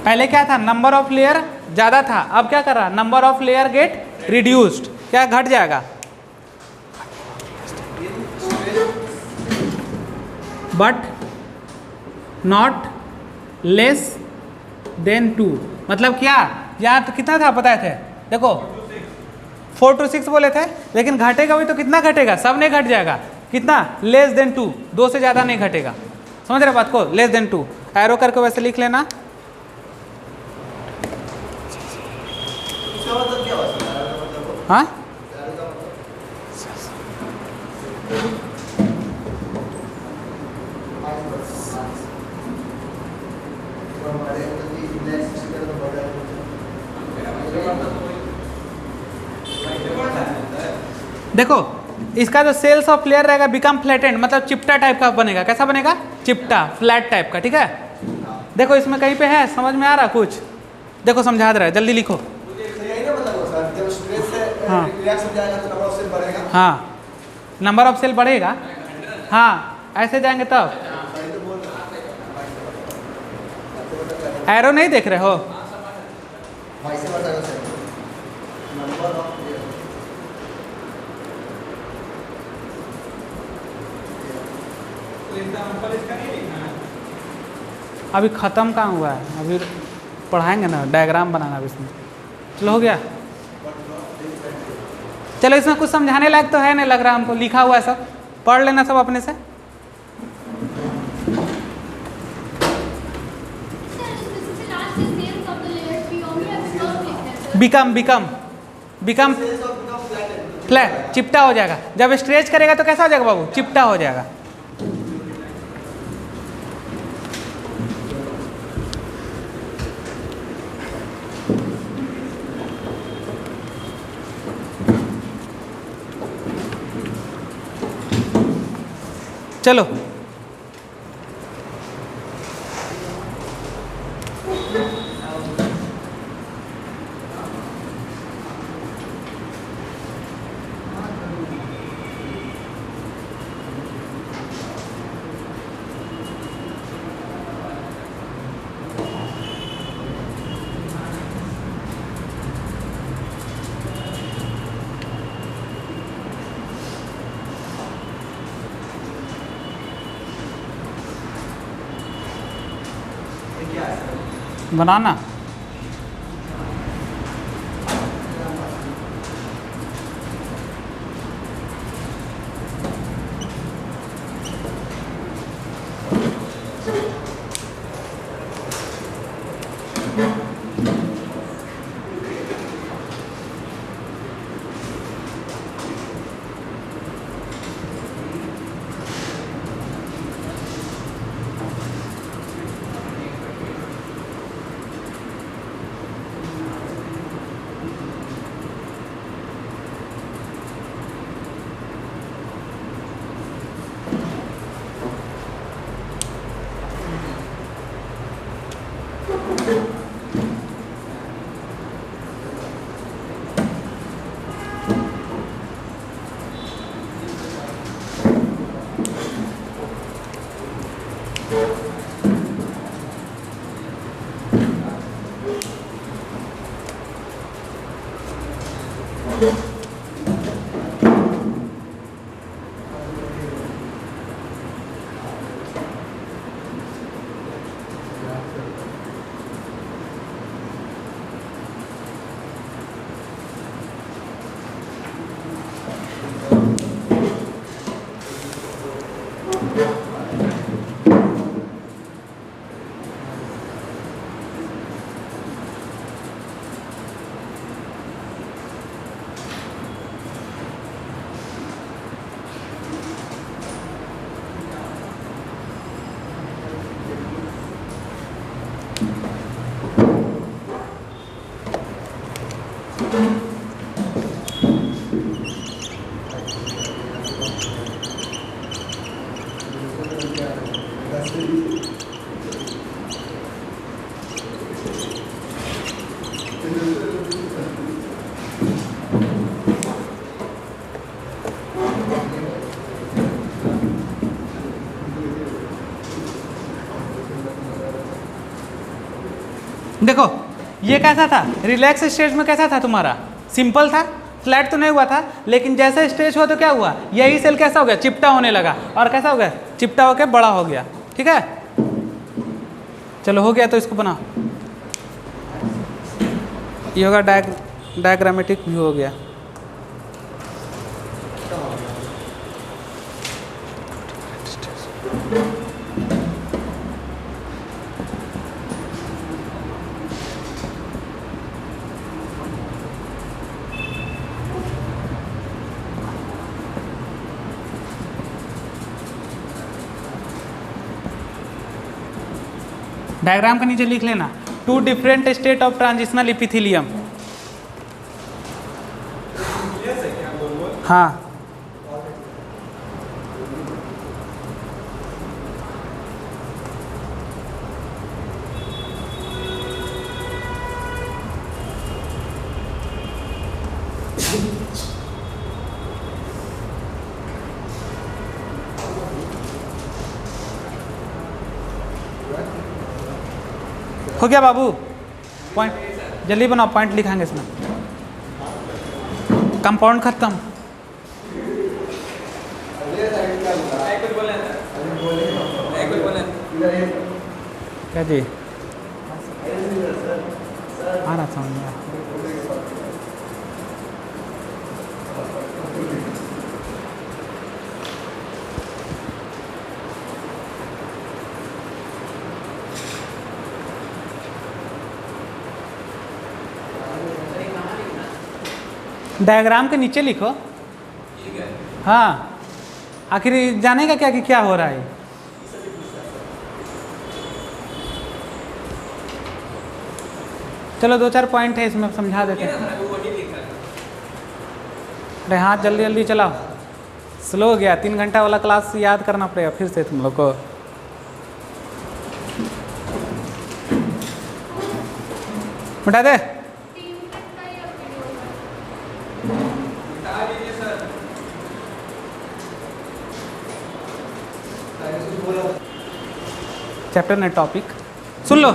पहले क्या था, नंबर ऑफ लेयर ज़्यादा था, अब क्या कर रहा, number of layer gate reduced, क्या घट जाएगा, बट नॉट लेस देन 2। मतलब क्या, यहाँ तो कितना था बताए थे, देखो 4 to 6 बोले थे, लेकिन घटेगा भी तो कितना घटेगा, सब नहीं घट जाएगा, कितना, लेस देन 2, 2 से ज़्यादा नहीं घटेगा। समझ रहे बात को, लेस देन 2 एरो करके वैसे लिख लेना। हाँ, देखो इसका जो सेल्स ऑफ लेयर रहेगा बिकम फ्लैटेंड, मतलब चिपटा टाइप का बनेगा। कैसा बनेगा, चिपटा, फ्लैट टाइप का। ठीक है, देखो इसमें कहीं पे है, समझ में आ रहा कुछ, देखो समझा दे रहा है, जल्दी लिखो। हाँ हाँ, नंबर ऑफ सेल बढ़ेगा, हाँ ऐसे जाएंगे तब। एरो नहीं देख रहे हो, अभी ख़त्म कहाँ हुआ है, अभी पढ़ाएंगे ना, डायग्राम बनाना अभी इसमें। चलो हो गया, चलो इसमें कुछ समझाने लायक तो है नहीं लग रहा हमको, लिखा हुआ है सब, पढ़ लेना सब अपने से। बिकम बिकम बिकम फ्लैट, चिपटा हो जाएगा। जब स्ट्रेच करेगा तो कैसा हो जाएगा बाबू, चिपटा हो जाएगा। चलो बनाना। देखो ये कैसा था, रिलैक्स स्टेज में कैसा था तुम्हारा, सिंपल था, फ्लैट तो नहीं हुआ था, लेकिन जैसे स्टेज हुआ तो क्या हुआ, यही सेल कैसा हो गया, चिपटा होने लगा, और कैसा हो गया, चिपटा होकर बड़ा हो गया। ठीक है, चलो हो गया, तो इसको बनाओ, ये होगा डायग्रामेटिक व्यू हो गया। डायग्राम के नीचे लिख लेना, 2 different state of transitional epithelium. हाँ हो गया बाबू, पॉइंट जल्दी बनाओ, पॉइंट लिखाएंगे इसमें। कंपाउंड खत्म। क्या जी आ रहा समझ में। डायग्राम के नीचे लिखो। हाँ, आखिर जानेगा क्या कि क्या हो रहा है। चलो 2-4 पॉइंट है इसमें, समझा देते हैं। अरे हाँ, जल्दी जल्दी चलाओ, स्लो हो गया। 3 घंटा वाला क्लास याद करना पड़ेगा फिर से तुम लोग को। बता दे चैप्टर ने टॉपिक सुन लो।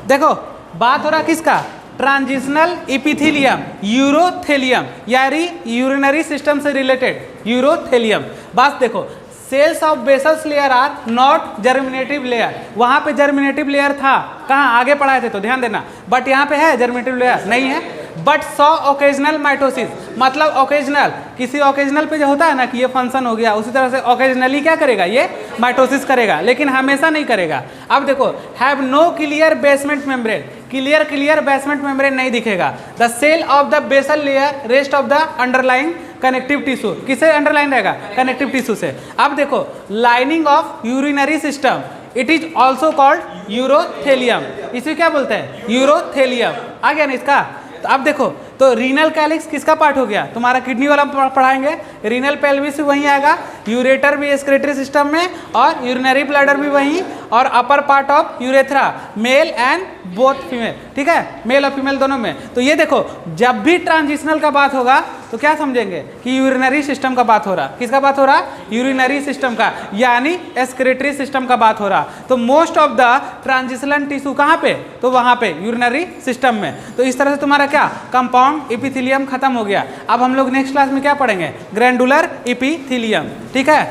देखो बात हो रहा किसका, ट्रांजिशनल इपिथेलियम, यूरोथेलियम, यानी यूरिनरी सिस्टम से रिलेटेड यूरोथेलियम। बात देखो, cells of basal layer are not germinative layer. वहां पे जर्मिनेटिव लेयर था, कहाँ आगे पढ़ाए थे तो ध्यान देना, बट यहाँ पे है जर्मिनेटिव लेयर नहीं है। बट सॉ ओकेजनल माइटोसिस, मतलब ओकेजनल, किसी ओकेजनल पे जो होता है ना कि ये फंक्शन हो गया, उसी तरह से ओकेजनली क्या करेगा, ये माइटोसिस करेगा, लेकिन हमेशा नहीं करेगा। अब देखो, have no clear basement membrane, clear basement membrane नहीं दिखेगा। The cell of the basal layer rest of the underlying connective tissue, किससे अंडरलाइन रहेगा, कनेक्टिव टिश्यू से। अब देखो, lining of urinary system, it is also called urothelium. इसे क्या बोलते हैं, यूरोथेलियम। आ गया ना इसका। तो अब देखो, तो रीनल कैलिक्स किसका पार्ट हो गया, तुम्हारा किडनी वाला पढ़ाएंगे। रीनल पेल्विस भी वहीं आएगा, यूरेटर भी एक्सक्रीटरी सिस्टम में, और यूरिनरी ब्लैडर भी वहीं, और upper part of urethra, male and both female. ठीक है, मेल और फीमेल दोनों में। तो ये देखो, जब भी ट्रांजिशनल का बात होगा तो क्या समझेंगे कि यूरिनरी सिस्टम का बात हो रहा। किसका बात हो रहा, यूरिनरी सिस्टम का, यानी एक्सक्रीटरी सिस्टम का बात हो रहा। तो most of the transitional tissue कहाँ पे, तो वहाँ पे यूरिनरी सिस्टम में। तो इस तरह से तुम्हारा क्या, कंपाउंड इपिथेलियम खत्म हो गया। अब हम लोग नेक्स्ट क्लास में क्या पढ़ेंगे, ग्रैंडुलर इपिथेलियम। ठीक है।